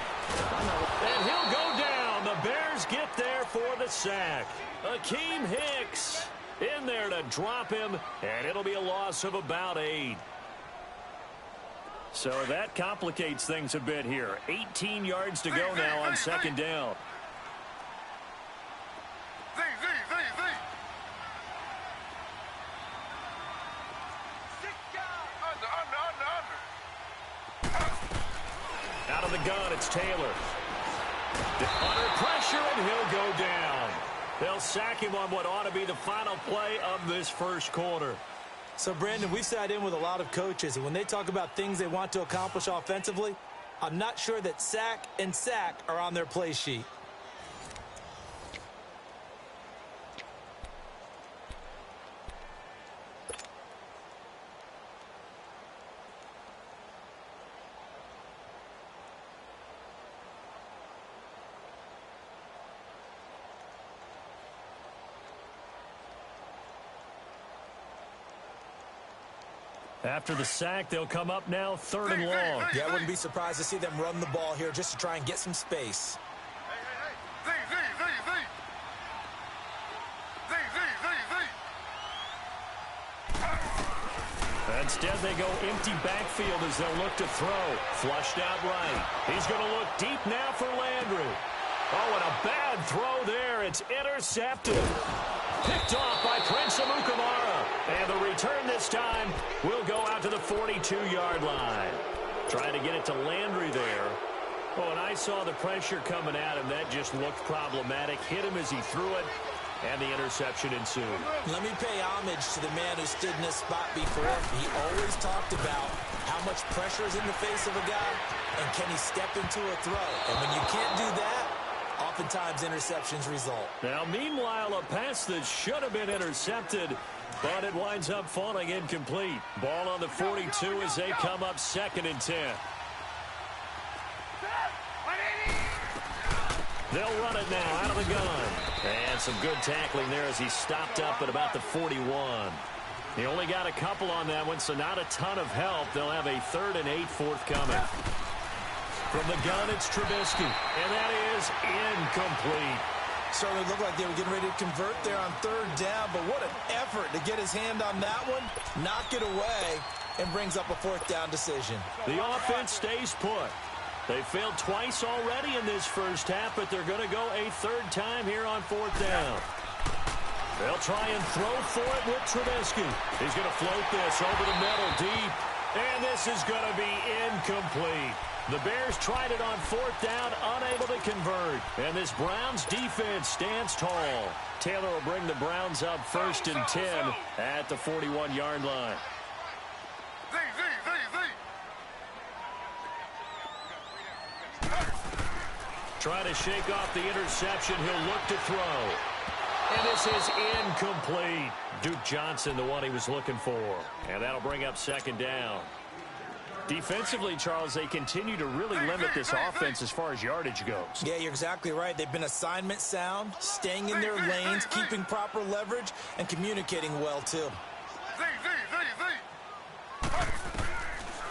And he'll go down. The Bears get there for the sack. Akeem Hicks in there to drop him, and it'll be a loss of about 8. So that complicates things a bit here. 18 yards to go now on second down. Out of the gun, it's Taylor. Under pressure, and he'll go down. They'll sack him on what ought to be the final play of this first quarter. So, Brandon, we've sat in with a lot of coaches, and when they talk about things they want to accomplish offensively, I'm not sure that sack and sack are on their play sheet. After the sack, they'll come up now 3rd and long. Yeah, I wouldn't be surprised to see them run the ball here just to try and get some space. Instead, they go empty backfield as they'll look to throw. Flushed out right. He's going to look deep now for Landry. Oh, and a bad throw there. It's intercepted. Picked off by Prince Amukamara. And the return this time will go out to the 42-yard line. Trying to get it to Landry there. Oh, and I saw the pressure coming at him. That just looked problematic. Hit him as he threw it, and the interception ensued. Let me pay homage to the man who stood in this spot before. He always talked about how much pressure is in the face of a guy, and can he step into a throw. And when you can't do that, oftentimes interceptions result. Now, meanwhile, a pass that should have been intercepted, but it winds up falling incomplete. Ball on the 42 as they come up 2nd and 10. They'll run it now out of the gun. And some good tackling there as he stopped up at about the 41. He only got a couple on that one, so not a ton of help. They'll have a 3rd and 8 forthcoming. From the gun, it's Trubisky, and that is incomplete. Certainly looked like they were getting ready to convert there on 3rd down, but what an effort to get his hand on that one, knock it away, and brings up a 4th down decision. The offense stays put. They failed twice already in this first half, but they're going to go a 3rd time here on 4th down. They'll try and throw for it with Trubisky. He's going to float this over the middle deep, and this is going to be incomplete. The Bears tried it on 4th down, unable to convert. And this Browns defense stands tall. Taylor will bring the Browns up 1st and 10 at the 41-yard line. Trying to shake off the interception. He'll look to throw. And this is incomplete. Duke Johnson, the one he was looking for. And that'll bring up 2nd down. Defensively, Charles, they continue to really limit this offense as far as yardage goes. Yeah, you're exactly right. They've been assignment sound, staying in their lanes, keeping proper leverage, and communicating well, too.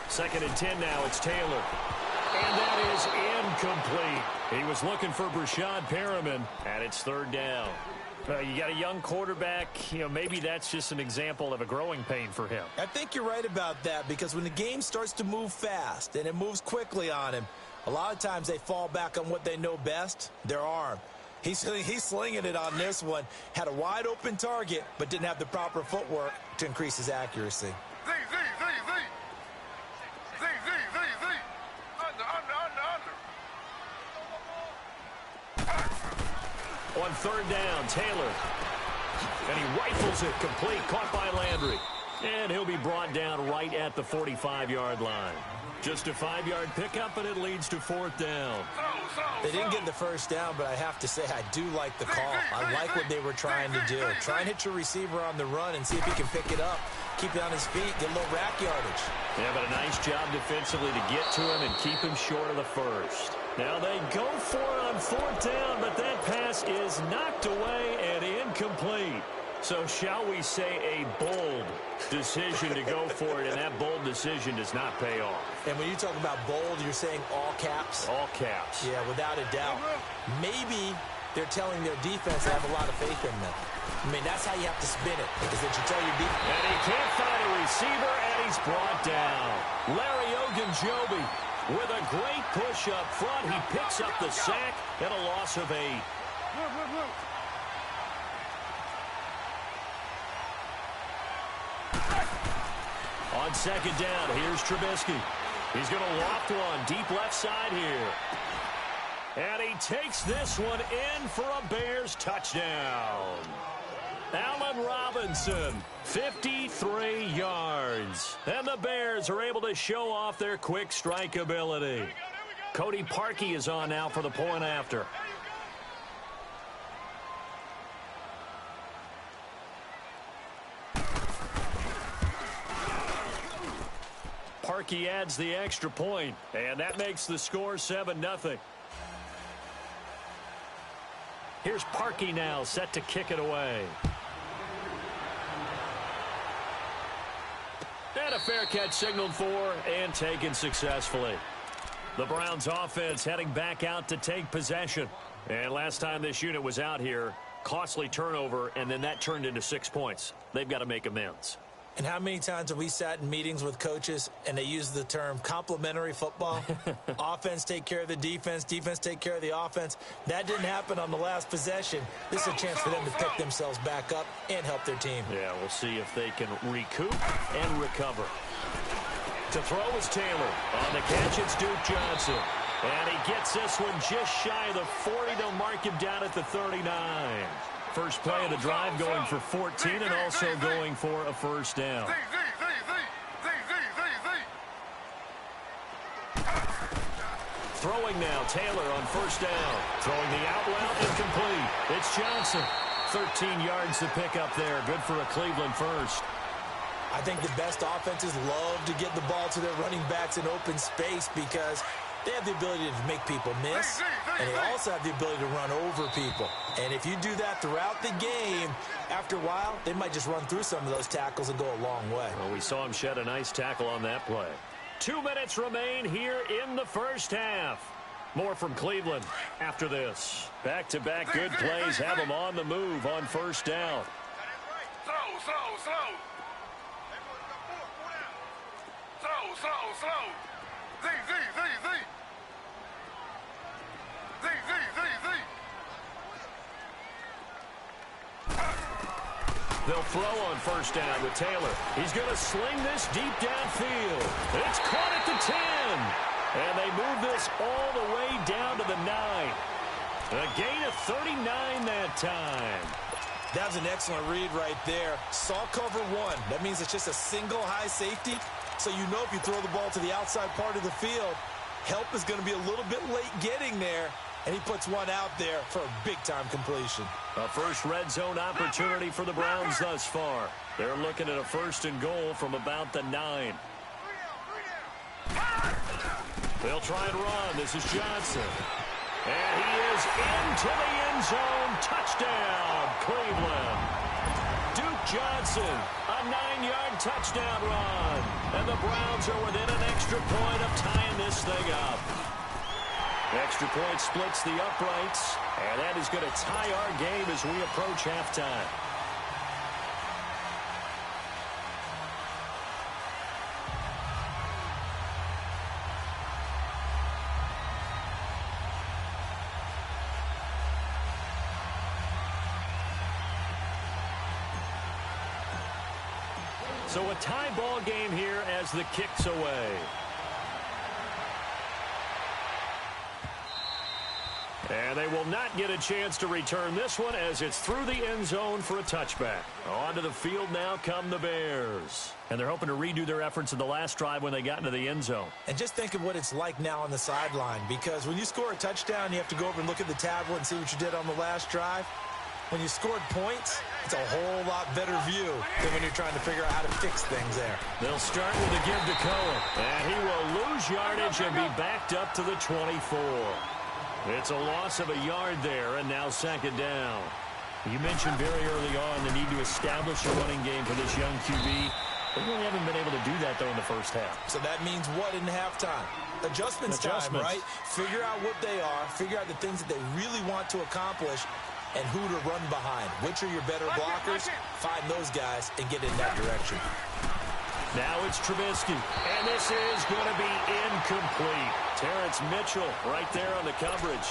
2nd and 10 now. It's Taylor. And that is incomplete. He was looking for Brashad Perriman, and it's 3rd down. You got a young quarterback, maybe that's just an example of a growing pain for him. I think you're right about that, because when the game starts to move fast and it moves quickly on him, a lot of times they fall back on what they know best, their arm. He's slinging it on this one. Had a wide open target, but didn't have the proper footwork to increase his accuracy. On 3rd down, Taylor. And he rifles it complete, caught by Landry. And he'll be brought down right at the 45-yard line. Just a 5-yard pickup, and it leads to 4th down. They didn't get the 1st down, but I have to say I do like the call. I like what they were trying to do. Try and hit your receiver on the run and see if he can pick it up. Keep it on his feet, get a little rack yardage. Yeah, but a nice job defensively to get to him and keep him short of the 1st. Now they go for it on 4th down, but that pass is knocked away and incomplete. So shall we say a bold decision to go for it, and that bold decision does not pay off. And when you talk about bold, you're saying all caps? All caps. Yeah, without a doubt. Maybe they're telling their defense to have a lot of faith in them. I mean, that's how you have to spin it, is that you tell your defense. And he can't find a receiver, and he's brought down. Larry Ogunjobi with a great push up front. He picks up the sack and a loss of 8. On 2nd down, here's Trubisky. He's going to loft one deep left side here. And he takes this one in for a Bears touchdown. Allen Robinson, 53 yards. And the Bears are able to show off their quick strike ability. Cody Parkey is on now for the point after. Parkey adds the extra point, and that makes the score 7-0. Here's Parkey now, set to kick it away. And a fair catch signaled for and taken successfully. The Browns offense heading back out to take possession. And last time this unit was out here, costly turnover, and then that turned into 6 points. They've got to make amends. And how many times have we sat in meetings with coaches and they use the term complementary football? Offense take care of the defense, defense take care of the offense. That didn't happen on the last possession. This is a chance for them to pick themselves back up and help their team. Yeah, we'll see if they can recoup and recover. To throw is Taylor. On the catch, it's Duke Johnson. And he gets this one just shy of the 40. They'll mark him down at the 39. First play of the drive going for 14 and also going for a first down. Throwing now, Taylor on first down. Throwing the out route, incomplete. It's Johnson. 13 yards to pick up there. Good for a Cleveland first. I think the best offenses love to get the ball to their running backs in open space because they have the ability to make people miss, and they also have the ability to run over people. And if you do that throughout the game, after a while, they might just run through some of those tackles and go a long way. Well, we saw him shed a nice tackle on that play. 2 minutes remain here in the first half. More from Cleveland after this. Back-to-back good plays have them on the move on first down. Slow. They'll throw on first down with Taylor. He's going to sling this deep downfield. It's caught at the 10. And they move this all the way down to the 9. A gain of 39 that time. That was an excellent read right there. Saw cover 1. That means it's just a single high safety. So you know if you throw the ball to the outside part of the field, help is going to be a little bit late getting there. And he puts one out there for a big-time completion. A first red zone opportunity for the Browns thus far. They're looking at a 1st and goal from about the 9. They'll try and run. This is Johnson. And he is into the end zone. Touchdown, Cleveland. Duke Johnson, a 9-yard touchdown run. And the Browns are within an extra point of tying this thing up. Extra point splits the uprights, and that is going to tie our game as we approach halftime. So a tie ball game here as the kick's away. And they will not get a chance to return this one as it's through the end zone for a touchback. Onto the field now come the Bears. And they're hoping to redo their efforts in the last drive when they got into the end zone. And just think of what it's like now on the sideline, because when you score a touchdown, you have to go over and look at the tablet and see what you did on the last drive. When you scored points, it's a whole lot better view than when you're trying to figure out how to fix things there. They'll start with a give to Cohen. And he will lose yardage and be backed up to the 24. It's a loss of a yard there, and now second down. You mentioned very early on the need to establish a running game for this young QB. They really haven't been able to do that, though, in the first half. So that means what in halftime? Adjustments time, right? Figure out what they are, figure out the things that they really want to accomplish, and who to run behind. Which are your better blockers? Find those guys and get in that direction. Now it's Trubisky, and this is going to be incomplete. Terrence Mitchell right there on the coverage.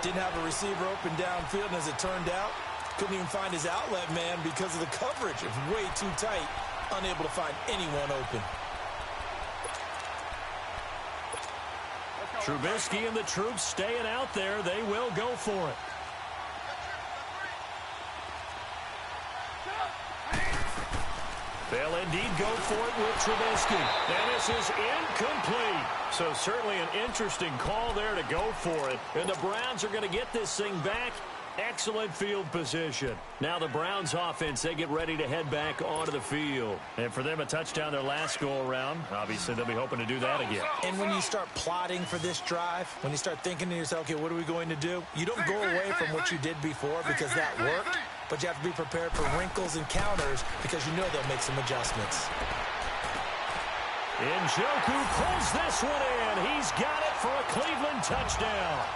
Didn't have a receiver open downfield, and as it turned out, couldn't even find his outlet man because of the coverage. It was way too tight, unable to find anyone open. Trubisky and the troops staying out there. They will go for it. They'll indeed go for it with Trubisky. And this is incomplete. So certainly an interesting call there to go for it. And the Browns are going to get this thing back. Excellent field position. Now the Browns offense, they get ready to head back onto the field. And for them, a touchdown their last go-around. Obviously, they'll be hoping to do that again. And when you start plotting for this drive, when you start thinking to yourself, okay, what are we going to do? You don't go away from what you did before because that worked. But you have to be prepared for wrinkles and counters because you know they'll make some adjustments. Njoku pulls this one in. He's got it for a Cleveland touchdown.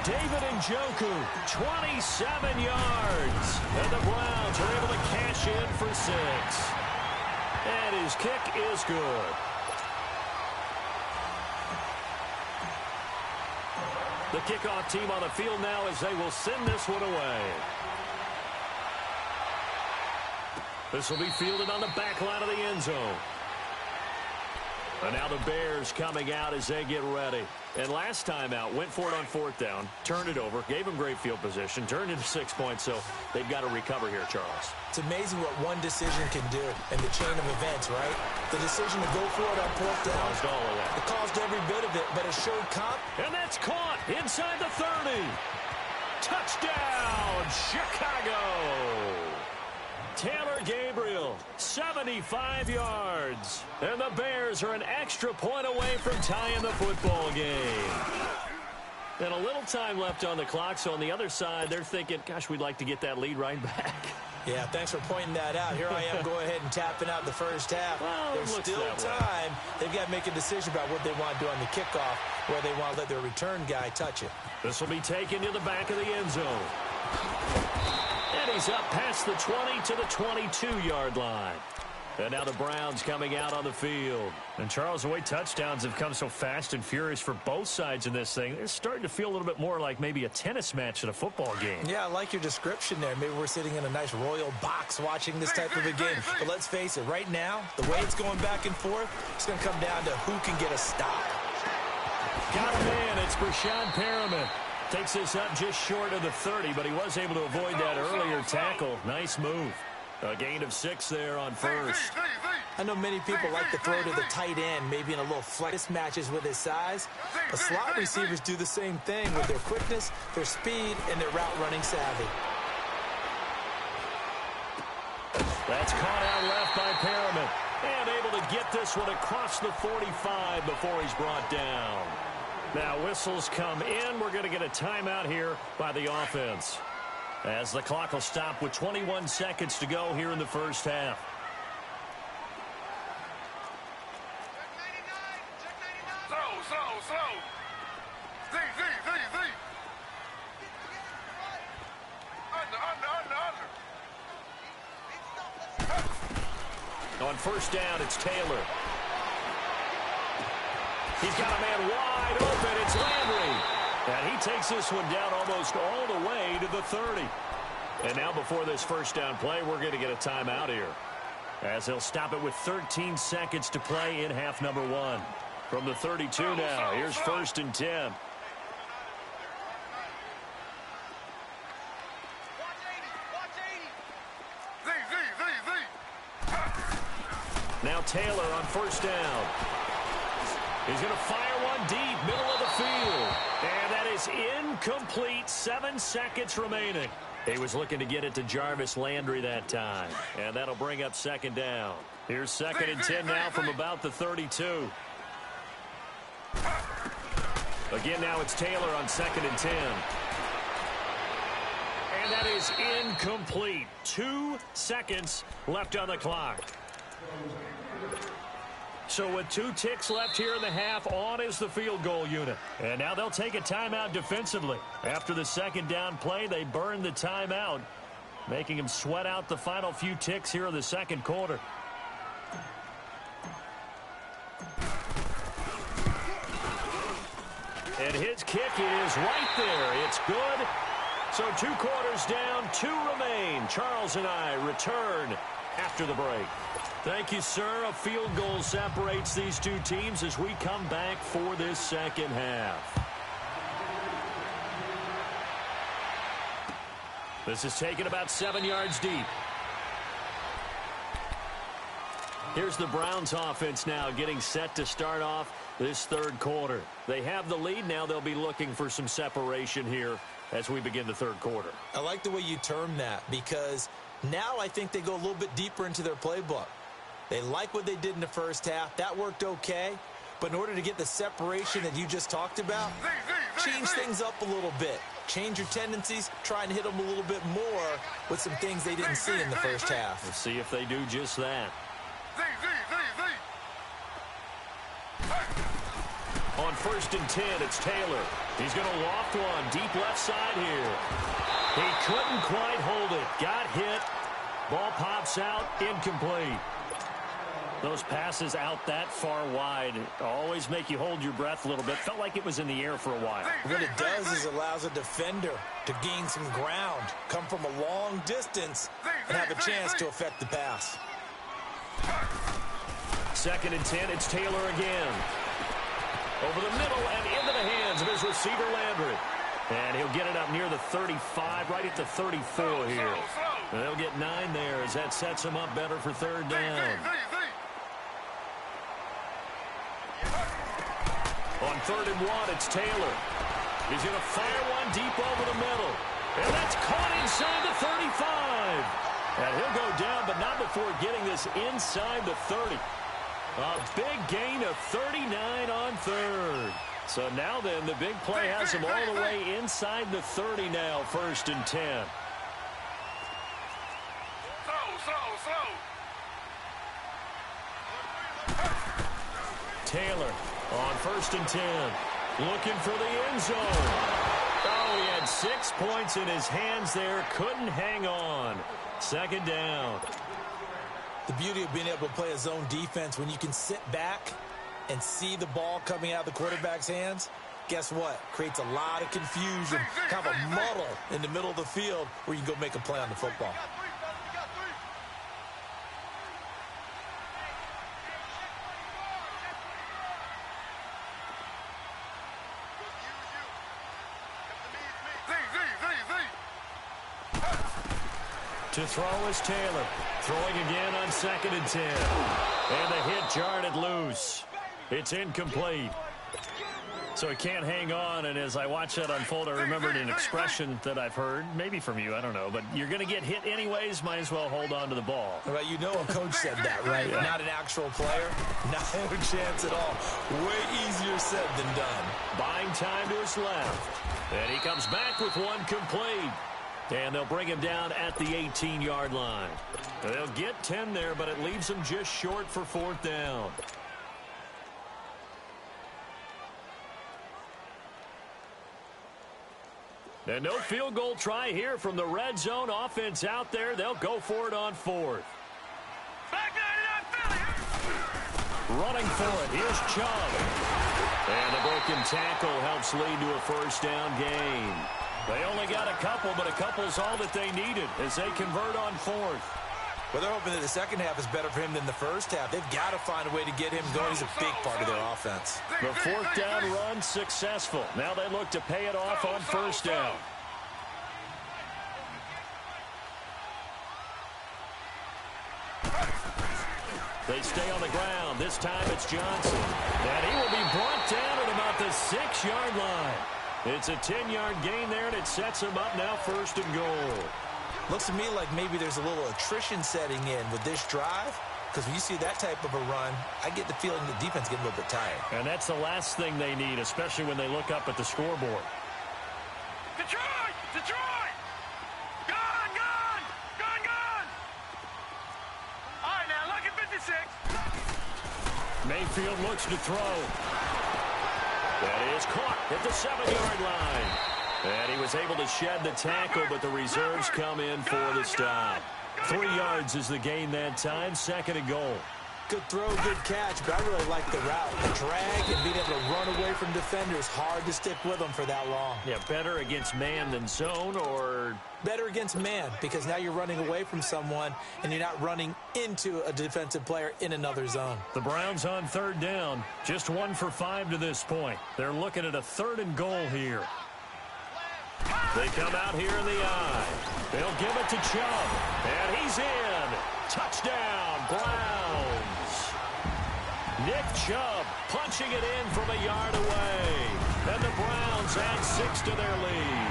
David Njoku, 27 yards. And the Browns are able to cash in for 6. And his kick is good. The kickoff team on the field now as they will send this one away. This will be fielded on the back line of the end zone. And now the Bears coming out as they get ready. And last time out, went for it on 4th down, turned it over, gave them great field position, turned into 6 points, so they've got to recover here, Charles. It's amazing what one decision can do in the chain of events, right? The decision to go for it on 4th down. Caused all of that. It caused every bit of it, but it showed And that's caught inside the 30. Touchdown, Chicago. Taylor Gabriel, 75 yards. And the Bears are an extra point away from tying the football game. And a little time left on the clock, so on the other side, they're thinking, gosh, we'd like to get that lead right back. Yeah, thanks for pointing that out. Here I am going ahead and tapping out the first half. Well, there's still time. They've got to make a decision about what they want to do on the kickoff, where they want to let their return guy touch it. This will be taken to the back of the end zone. And he's up past the 20 to the 22-yard line. And now the Browns coming out on the field. And, Charles, the way touchdowns have come so fast and furious for both sides in this thing, it's starting to feel a little bit more like maybe a tennis match at a football game. Yeah, I like your description there. Maybe we're sitting in a nice royal box watching this type of a game. But let's face it, right now, the way it's going back and forth, it's going to come down to who can get a stop. Got a man. It's Brashad Perriman. Takes this up just short of the 30, but he was able to avoid that earlier tackle. Nice move. A gain of 6 there on first. I know many people like to throw to the tight end, maybe in a little flex matches with his size. But slot receivers do the same thing with their quickness, their speed, and their route running savvy. That's caught out left by Perriman. And able to get this one across the 45 before he's brought down. Now whistles come in. We're going to get a timeout here by the offense, as the clock will stop with 21 seconds to go here in the first half. Slow. Z. Under. On first down, it's Taylor. He's got a man wide open. It's Landry. And he takes this one down almost all the way to the 30. And now before this first down play, we're going to get a timeout here, as he'll stop it with 13 seconds to play in half number 1. From the 32 now, here's 1st and 10. Now Taylor on first down. He's going to fire one deep, middle of the field. And that is is incomplete. 7 seconds remaining. He was looking to get it to Jarvis Landry that time. And that'll bring up second down. Here's 2nd and 10 now from about the 32. Again, now it's Taylor on 2nd and 10. And that is incomplete. 2 seconds left on the clock. So with 2 ticks left here in the half, on is the field goal unit. And now they'll take a timeout defensively. After the second down play, they burn the timeout, making them sweat out the final few ticks here in the second quarter. And his kick is right there. It's good. So 2 quarters down, 2 remain. Charles and I return after the break. Thank you, sir. A field goal separates these 2 teams as we come back for this second half. This is taken about 7 yards deep. Here's the Browns offense now getting set to start off this third quarter. They have the lead. Now they'll be looking for some separation here as we begin the third quarter. I like the way you term that, because now I think they go a little bit deeper into their playbook. They like what they did in the first half. That worked okay. But in order to get the separation that you just talked about, change things up a little bit. Change your tendencies. Try and hit them a little bit more with some things they didn't see in the first half. Let's see if they do just that. On 1st and 10, it's Taylor. He's going to loft one deep left side here. He couldn't quite hold it. Got hit. Ball pops out. Incomplete. Those passes out that far wide always make you hold your breath a little bit. Felt like it was in the air for a while. What it does is allows a defender to gain some ground, come from a long distance, and have a chance to affect the pass. 2nd and 10, it's Taylor again. Over the middle and into the hands of his receiver, Landry. And he'll get it up near the 35, right at the 34 here. And they'll get 9 there as that sets him up better for third down. On 3rd and 1, it's Taylor. He's going to fire one deep over the middle. And that's caught inside the 35. And he'll go down, but not before getting this inside the 30. A big gain of 39 on 3rd. So now then, the big play has him all the way inside the 30 now, 1st and 10. Taylor on 1st and 10. Looking for the end zone. Oh, he had 6 points in his hands there. Couldn't hang on. 2nd down. The beauty of being able to play a zone defense, when you can sit back and see the ball coming out of the quarterback's hands, guess what? Creates a lot of confusion, kind of a muddle in the middle of the field where you can go make a play on the football. To throw is Taylor. Throwing again on 2nd and 10. And the hit jarred it loose. It's incomplete. So he can't hang on, and as I watch that unfold, I remembered an expression that I've heard, maybe from you, I don't know, but you're going to get hit anyways, might as well hold on to the ball. Well, you know a coach said that, right? Yeah. Not an actual player. Not a chance at all. Way easier said than done. Buying time to his left. And he comes back with one complete. And they'll bring him down at the 18-yard line. They'll get 10 there, but it leaves them just short for 4th down. And no field goal try here from the red zone offense out there. They'll go for it on 4th. Running for it. Here's Chubb. And a broken tackle helps lead to a 1st down gain. They only got a couple, but a couple's all that they needed as they convert on 4th. Well, they're hoping that the second half is better for him than the first half. They've got to find a way to get him going. He's a big part of their offense. The 4th down run successful. Now they look to pay it off on 1st down. They stay on the ground. This time it's Johnson. And he will be brought down at about the 6-yard line. It's a 10-yard gain there, and it sets them up now 1st and goal. Looks to me like maybe there's a little attrition setting in with this drive, because when you see that type of a run, I get the feeling the defense getting a little bit tired. And that's the last thing they need, especially when they look up at the scoreboard. Detroit! Detroit! Gone! Gone! Gone! Gone! All right, now look at 56. Mayfield looks to throw. That is caught at the 7-yard line. And he was able to shed the tackle, but the reserves come in for the stop. 3 yards is the gain that time, 2nd and goal. Good throw, good catch, but I really like the route. The drag and being able to run away from defenders, hard to stick with them for that long. Yeah, better against man than zone, or... Better against man, because now you're running away from someone and you're not running into a defensive player in another zone. The Browns on 3rd down, just 1 for 5 to this point. They're looking at a 3rd and goal here. They come out here in the eye. They'll give it to Chubb, and he's in. Touchdown, Browns. Nick Chubb punching it in from a yard away. And the Browns add 6 to their lead.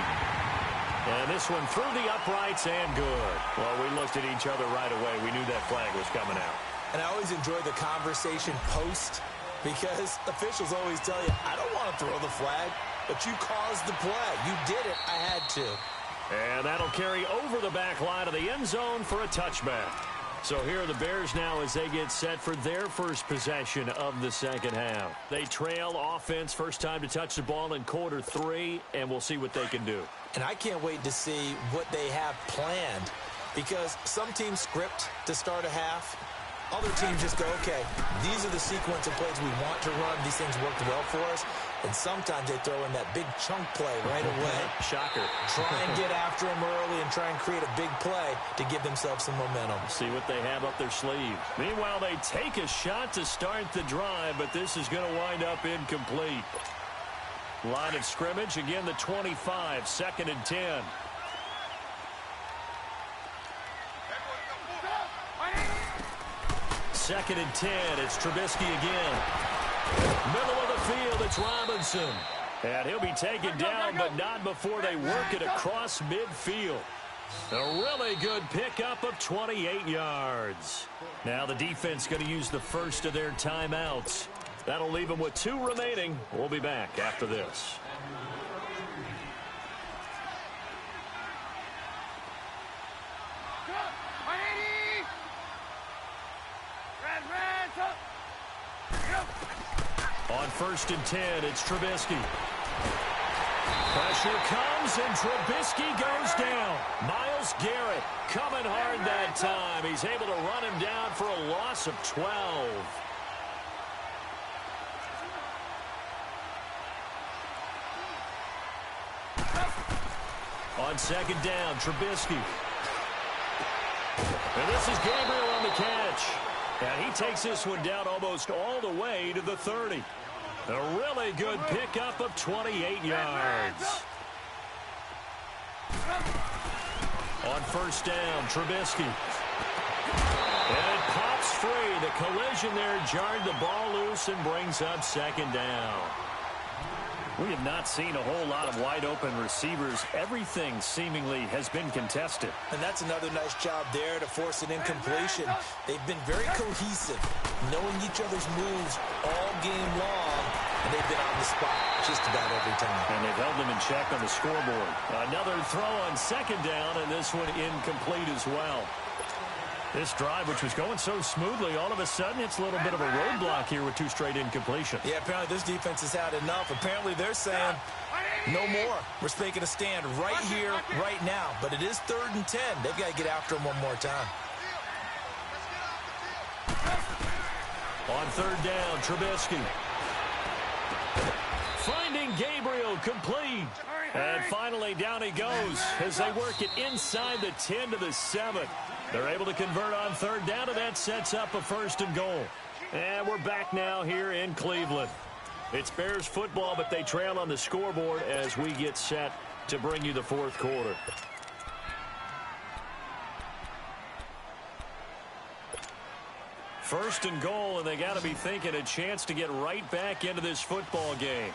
And this one through the uprights and good. Well, we looked at each other right away. We knew that flag was coming out. And I always enjoy the conversation post, because officials always tell you, I don't want to throw the flag, but you caused the play. You did it. I had to. And that'll carry over the back line of the end zone for a touchback. So here are the Bears now as they get set for their first possession of the second half. They trail offense, first time to touch the ball in quarter 3, and we'll see what they can do. And I can't wait to see what they have planned, because some teams script to start a half. Other teams just go, okay, these are the sequence of plays we want to run. These things worked well for us. And sometimes they throw in that big chunk play right away. Shocker. Try and get after them early and try and create a big play to give themselves some momentum. See what they have up their sleeve. Meanwhile, they take a shot to start the drive, but this is going to wind up incomplete. Line of scrimmage, again, the 25, 2nd and 10. Second and 10, it's Trubisky again. Middle of the field, it's Robinson. And he'll be taken down, but not before they work it across midfield. A really good pickup of 28 yards. Now the defense going to use the first of their timeouts. That'll leave them with 2 remaining. We'll be back after this. On 1st and 10, it's Trubisky. Pressure comes, and Trubisky goes down. Myles Garrett coming hard that time. He's able to run him down for a loss of 12. On 2nd down, Trubisky. And this is Gabriel on the catch. And he takes this one down almost all the way to the 30. A really good pickup of 28 yards. On 1st down, Trubisky. And it pops free. The collision there jarred the ball loose and brings up 2nd down. We have not seen a whole lot of wide-open receivers. Everything seemingly has been contested. And that's another nice job there to force an incompletion. They've been very cohesive, knowing each other's moves all game long, and they've been on the spot just about every time. And they've held them in check on the scoreboard. Another throw on 2nd down, and this one incomplete as well. This drive, which was going so smoothly, all of a sudden it's a little bit of a roadblock here with 2 straight incompletions. Yeah, apparently this defense has had enough. Apparently they're saying, no more. We're making a stand right here, right now. But it is 3rd and 10. They've got to get after him one more time. On 3rd down, Trubisky. Finding Gabriel, complete. And finally down he goes as they work it inside the 10 to the 7. They're able to convert on 3rd down, and that sets up a 1st and goal. And we're back now here in Cleveland. It's Bears football, but they trail on the scoreboard as we get set to bring you the 4th quarter. First and goal, and they got to be thinking a chance to get right back into this football game.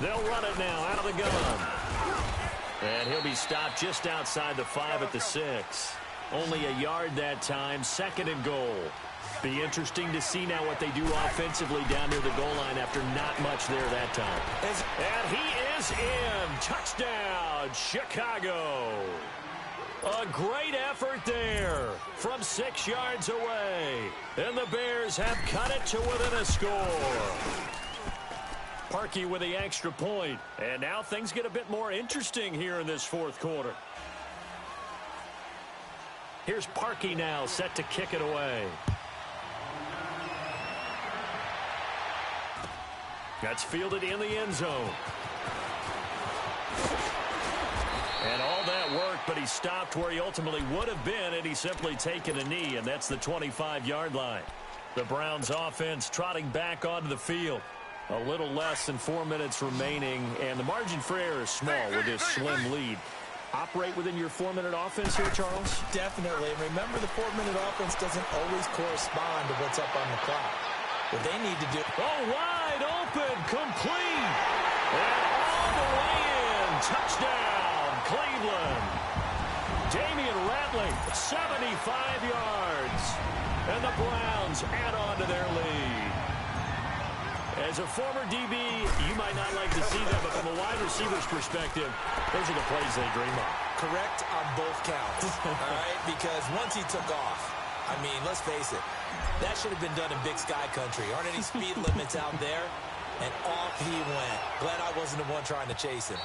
They'll run it now out of the gun. And he'll be stopped just outside the 5 at the 6. Only a yard that time, 2nd and goal. Be interesting to see now what they do offensively down near the goal line after not much there that time. And he is in. Touchdown, Chicago. A great effort there from 6 yards away. And the Bears have cut it to within a score. Parkey with the extra point. And now things get a bit more interesting here in this 4th quarter. Here's Parkey now set to kick it away. That's fielded in the end zone. And all that work, but he stopped where he ultimately would have been had he simply taken a knee, and that's the 25-yard line. The Browns offense trotting back onto the field. A little less than 4 minutes remaining, and the margin for error is small with this slim lead. Operate within your 4-minute offense here, Charles? Definitely. And remember, the 4-minute offense doesn't always correspond to what's up on the clock. What they need to do... Oh, wide open, complete. And all the way in. Touchdown, Cleveland. Damian Ratley, 75 yards. And the Browns add on to their lead. As a former DB, you might not like to see that, but from a wide receiver's perspective, those are the plays they dream of. Correct on both counts, all right? Because once he took off, I mean, let's face it, that should have been done in Big Sky Country. Aren't any speed limits out there? And off he went. Glad I wasn't the one trying to chase him.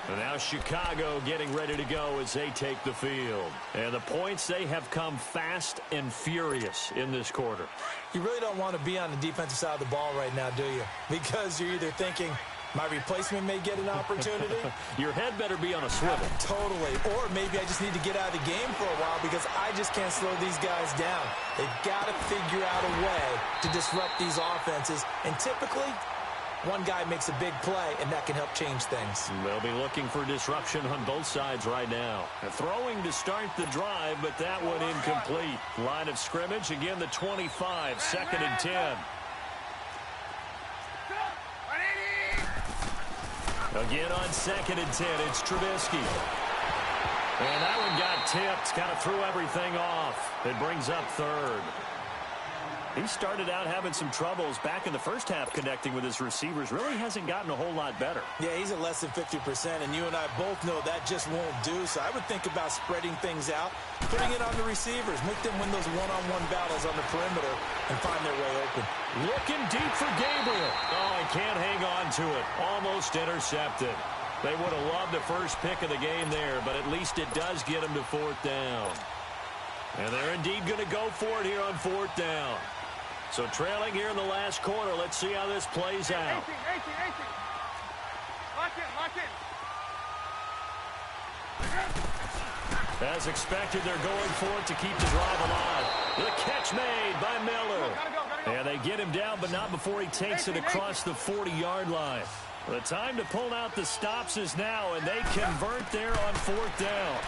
And now Chicago getting ready to go as they take the field. And the points, they have come fast and furious in this quarter. You really don't want to be on the defensive side of the ball right now, do you? Because you're either thinking, my replacement may get an opportunity. Your head better be on a swivel. Totally. Or maybe I just need to get out of the game for a while because I just can't slow these guys down. They've got to figure out a way to disrupt these offenses. And typically, one guy makes a big play, and that can help change things. They'll be looking for disruption on both sides right now. Throwing to start the drive, but that one incomplete. Line of scrimmage, again the 25, 2nd and 10. Again on 2nd and 10, it's Trubisky. And that one got tipped, kind of threw everything off. It brings up 3rd. He started out having some troubles back in the first half connecting with his receivers. Really hasn't gotten a whole lot better. Yeah, he's at less than 50%, and you and I both know that just won't do. So I would think about spreading things out, putting it on the receivers, make them win those one-on-one battles on the perimeter and find their way open. Looking deep for Gabriel. Oh, he can't hang on to it. Almost intercepted. They would have loved the first pick of the game there, but at least it does get them to 4th down. And they're indeed going to go for it here on 4th down. So trailing here in the last quarter. Let's see how this plays out. 18. Lock in. As expected, they're going for it to keep the drive alive. The catch made by Miller. Gotta go. And they get him down, but not before he takes it across the 40-yard line. The time to pull out the stops is now, and they convert there on 4th down.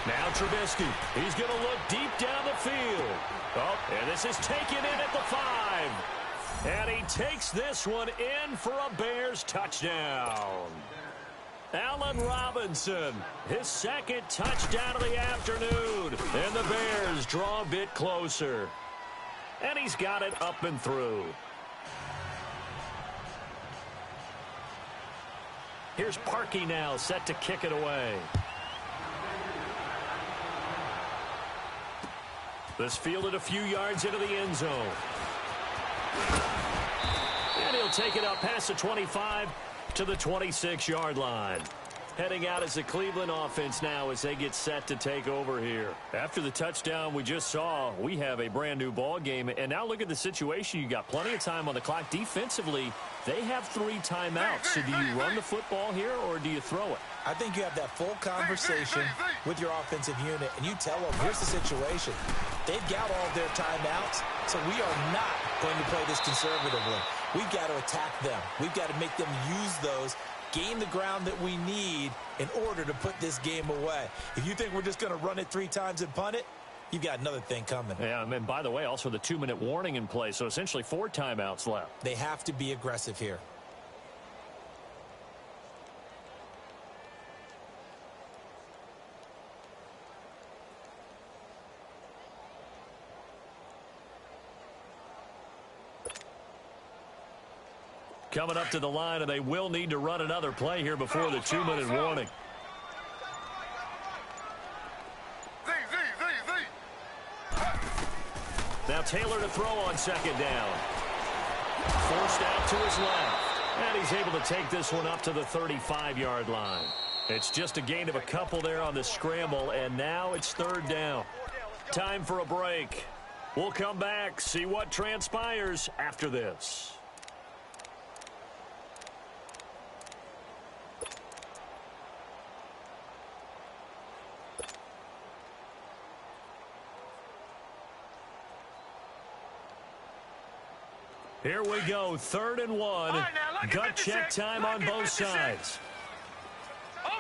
Now Trubisky. He's going to look deep down the field. Oh, and this is taken in at the 5. And he takes this one in for a Bears touchdown. Allen Robinson, his 2nd touchdown of the afternoon. And the Bears draw a bit closer. And he's got it up and through. Here's Parkey now set to kick it away. This fielded a few yards into the end zone. And he'll take it up past the 25 to the 26-yard line. Heading out as the Cleveland offense now as they get set to take over here. After the touchdown we just saw, we have a brand new ball game. And now look at the situation. You got plenty of time on the clock. Defensively, they have 3 timeouts. So do you run the football here or do you throw it? I think you have that full conversation with your offensive unit, and you tell them, here's the situation. They've got all their timeouts, so we are not going to play this conservatively. We've got to attack them. We've got to make them use those, gain the ground that we need in order to put this game away. If you think we're just going to run it 3 times and punt it, you've got another thing coming. Yeah, and by the way, also the 2-minute warning in play, so essentially 4 timeouts left. They have to be aggressive here. Coming up to the line, and they will need to run another play here before the 2-minute warning. Now Taylor to throw on second down. Forced out to his left. And he's able to take this one up to the 35-yard line. It's just a gain of a couple there on the scramble, and now it's third down. Time for a break. We'll come back, see what transpires after this. Here we go, 3rd and 1. Right, now, gut check time on both sides. Over!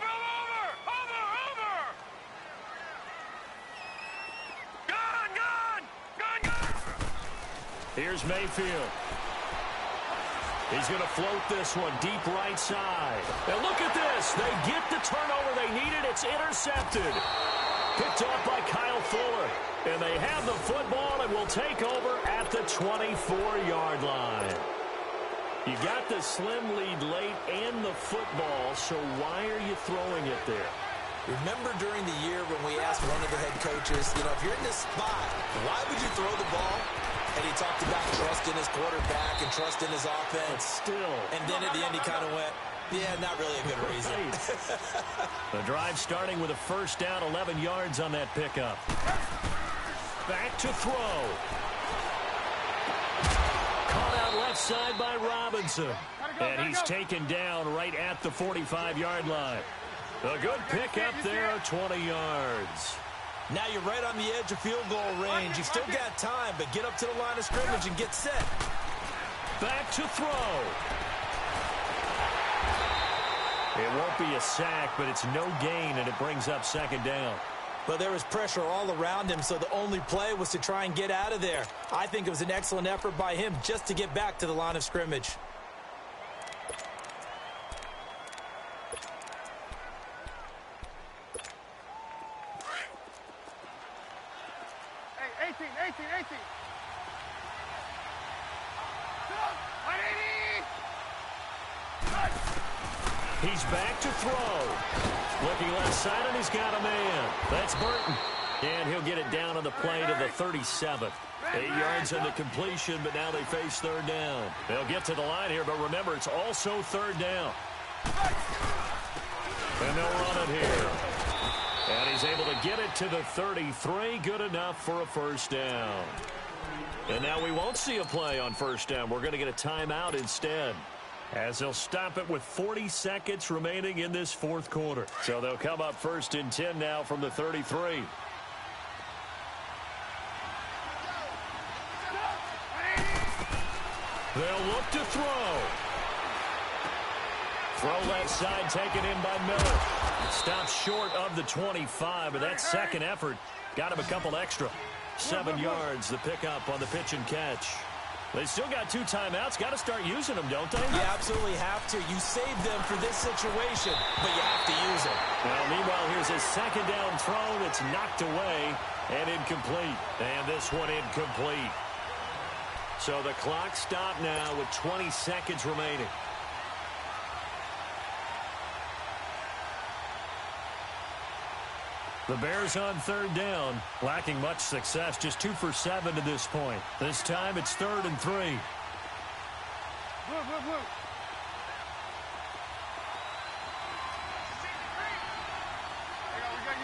Gun! Here's Mayfield. He's going to float this one deep right side. And look at this. They get the turnover they needed. It's intercepted. Picked off by Kyle Fuller. And they have the football and will take over at the 24-yard line. You got the slim lead late and the football, so why are you throwing it there? Remember during the year when we asked one of the head coaches, if you're in this spot, why would you throw the ball? And he talked about trust in his quarterback and trust in his offense. But still. And then at the end he kind of went, yeah, not really a good reason. The drive starting with a first down, 11 yards on that pickup. Back to throw. Caught out left side by Robinson. And he's taken down right at the 45-yard line. A good pickup there, 20 yards. Now you're right on the edge of field goal range. You've still got time, but get up to the line of scrimmage and get set. Back to throw. It won't be a sack, but it's no gain, and it brings up second down. But there was pressure all around him, so the only play was to try and get out of there. I think it was an excellent effort by him just to get back to the line of scrimmage. Hey, 18. He's back to throw. Looking left side, and he's got a man. That's Burton. And he'll get it down on the play to the 37. 8 yards on the completion, but now they face third down. They'll get to the line here, but remember, it's also third down. And they'll run it here. And he's able to get it to the 33. Good enough for a first down. And now we won't see a play on first down. We're going to get a timeout instead, as they'll stop it with 40 seconds remaining in this fourth quarter. So they'll come up 1st and 10 now from the 33. They'll look to throw. Throw left side taken in by Miller. Stops short of the 25, but that second effort got him a couple extra. 7 yards, the pickup on the pitch and catch. They still got 2 timeouts. Got to start using them, don't they? You absolutely have to. You save them for this situation, but you have to use them. Well, meanwhile, here's a second down throw that's knocked away and incomplete. And this one incomplete. So the clock stopped now with 20 seconds remaining. The Bears on third down, lacking much success, just 2 for 7 to this point. This time it's 3rd and 3. Blue.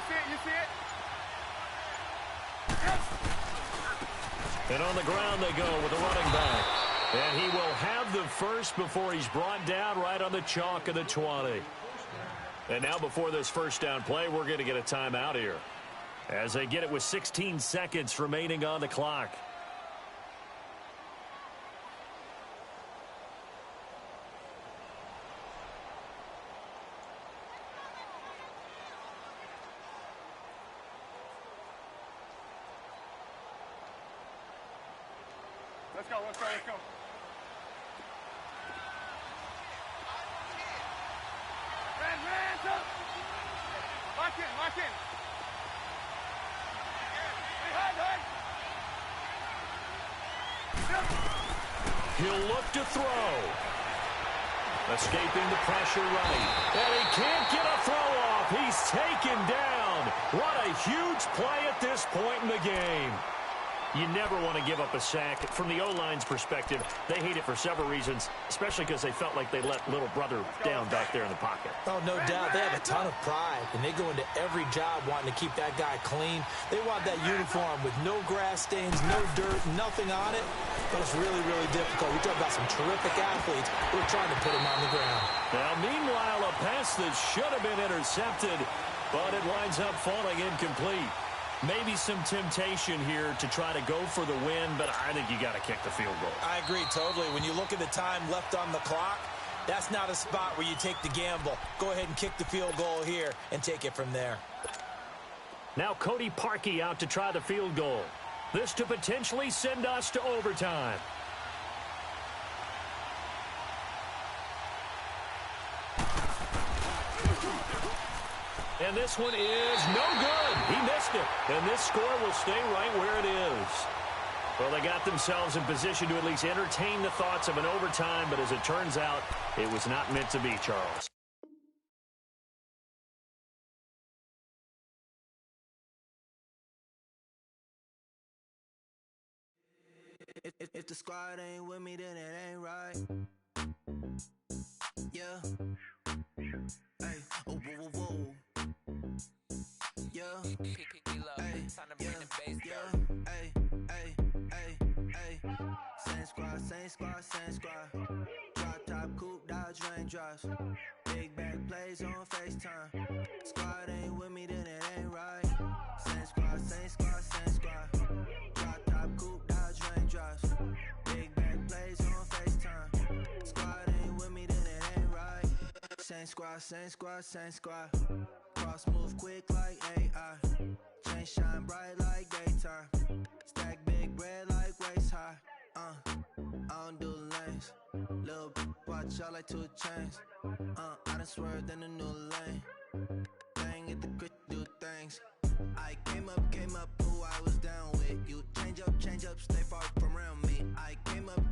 Hey, you see it? And on the ground they go with the running back. And he will have the first before he's brought down right on the chalk of the 20. And now before this first down play, we're going to get a timeout here, as they get it with 16 seconds remaining on the clock. Let's go, let's go, let's go. Hands up. Lock in, lock in. Hey, He'll look to throw. Escaping the pressure right. And he can't get a throw off. He's taken down. What a huge play at this point in the game. You never want to give up a sack. From the O-line's perspective, they hate it for several reasons, especially because they felt like they let little brother down back there in the pocket. Oh, no doubt. They have a ton of pride, and they go into every job wanting to keep that guy clean. They want that uniform with no grass stains, no dirt, nothing on it. But it's really, really difficult. We talk about some terrific athletes who are trying to put him on the ground. Now, meanwhile, a pass that should have been intercepted, but it winds up falling incomplete. Maybe some temptation here to try to go for the win, but I think you got to kick the field goal. I agree totally. When you look at the time left on the clock, that's not a spot where you take the gamble. Go ahead and kick the field goal here and take it from there. Now Kobk out to try the field goal. This to potentially send us to overtime. And this one is no good. He missed it. And this score will stay right where it is. Well, they got themselves in position to at least entertain the thoughts of an overtime, but as it turns out, it was not meant to be, Charles. If the squad ain't with me, then it ain't right. Yeah. Hey, oh, whoa, whoa, whoa. Yeah. Hey, yeah. Hey, hey, hey, hey. Same squad, same squad, same squad. Drop top, coupe, dodge, raindrops. Big back plays on FaceTime. Squad ain't with me, then it ain't right. Same squad, same squad, same squad. Drop top, coupe, dodge, raindrops. Big back plays on FaceTime. Squad ain't with me, then it ain't right. Same squad, same squad, same squad. Cross move quick like AI. Chain shine bright like daytime. Stack big bread like waist high. I don't do lanes. Little watch out like 2 chains. I done swerved in a new lane. Dang it, the grit do things. I came up, who I was down with. You change up, stay far from around me. I came up,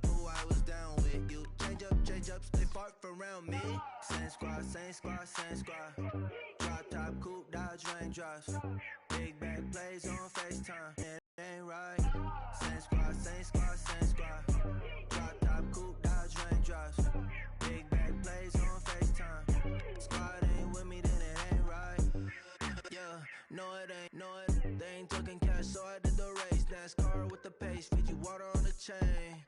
who I was down with. You change up, stay far from around me. Same squad, same squad, same squad. Drop top, coupe, dodge, raindrops. Big back plays on FaceTime. It ain't right. Same squad, same squad, same squad. Drop top, coupe, dodge, raindrops. Big back plays on FaceTime. Squad ain't with me, then it ain't right. Yeah, no it ain't, no it. They ain't talking cash, so I did the race. NASCAR with the pace, feed you water on the chain.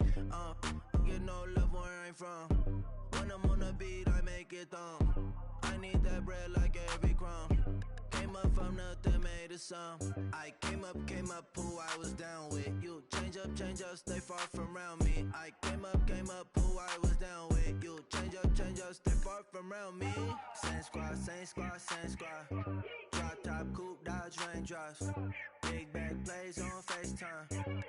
Get no love where I ain't from. When I'm on the beat, I make it thumb. I need that bread like every crumb. Came up from nothing, made a sum. I came up, who I was down with. You change up, stay far from around me. I came up, who I was down with. You change up, stay far from around me. Same squad, same squad, same squad. Drop top, coupe, dodge, raindrops. Big back plays on FaceTime.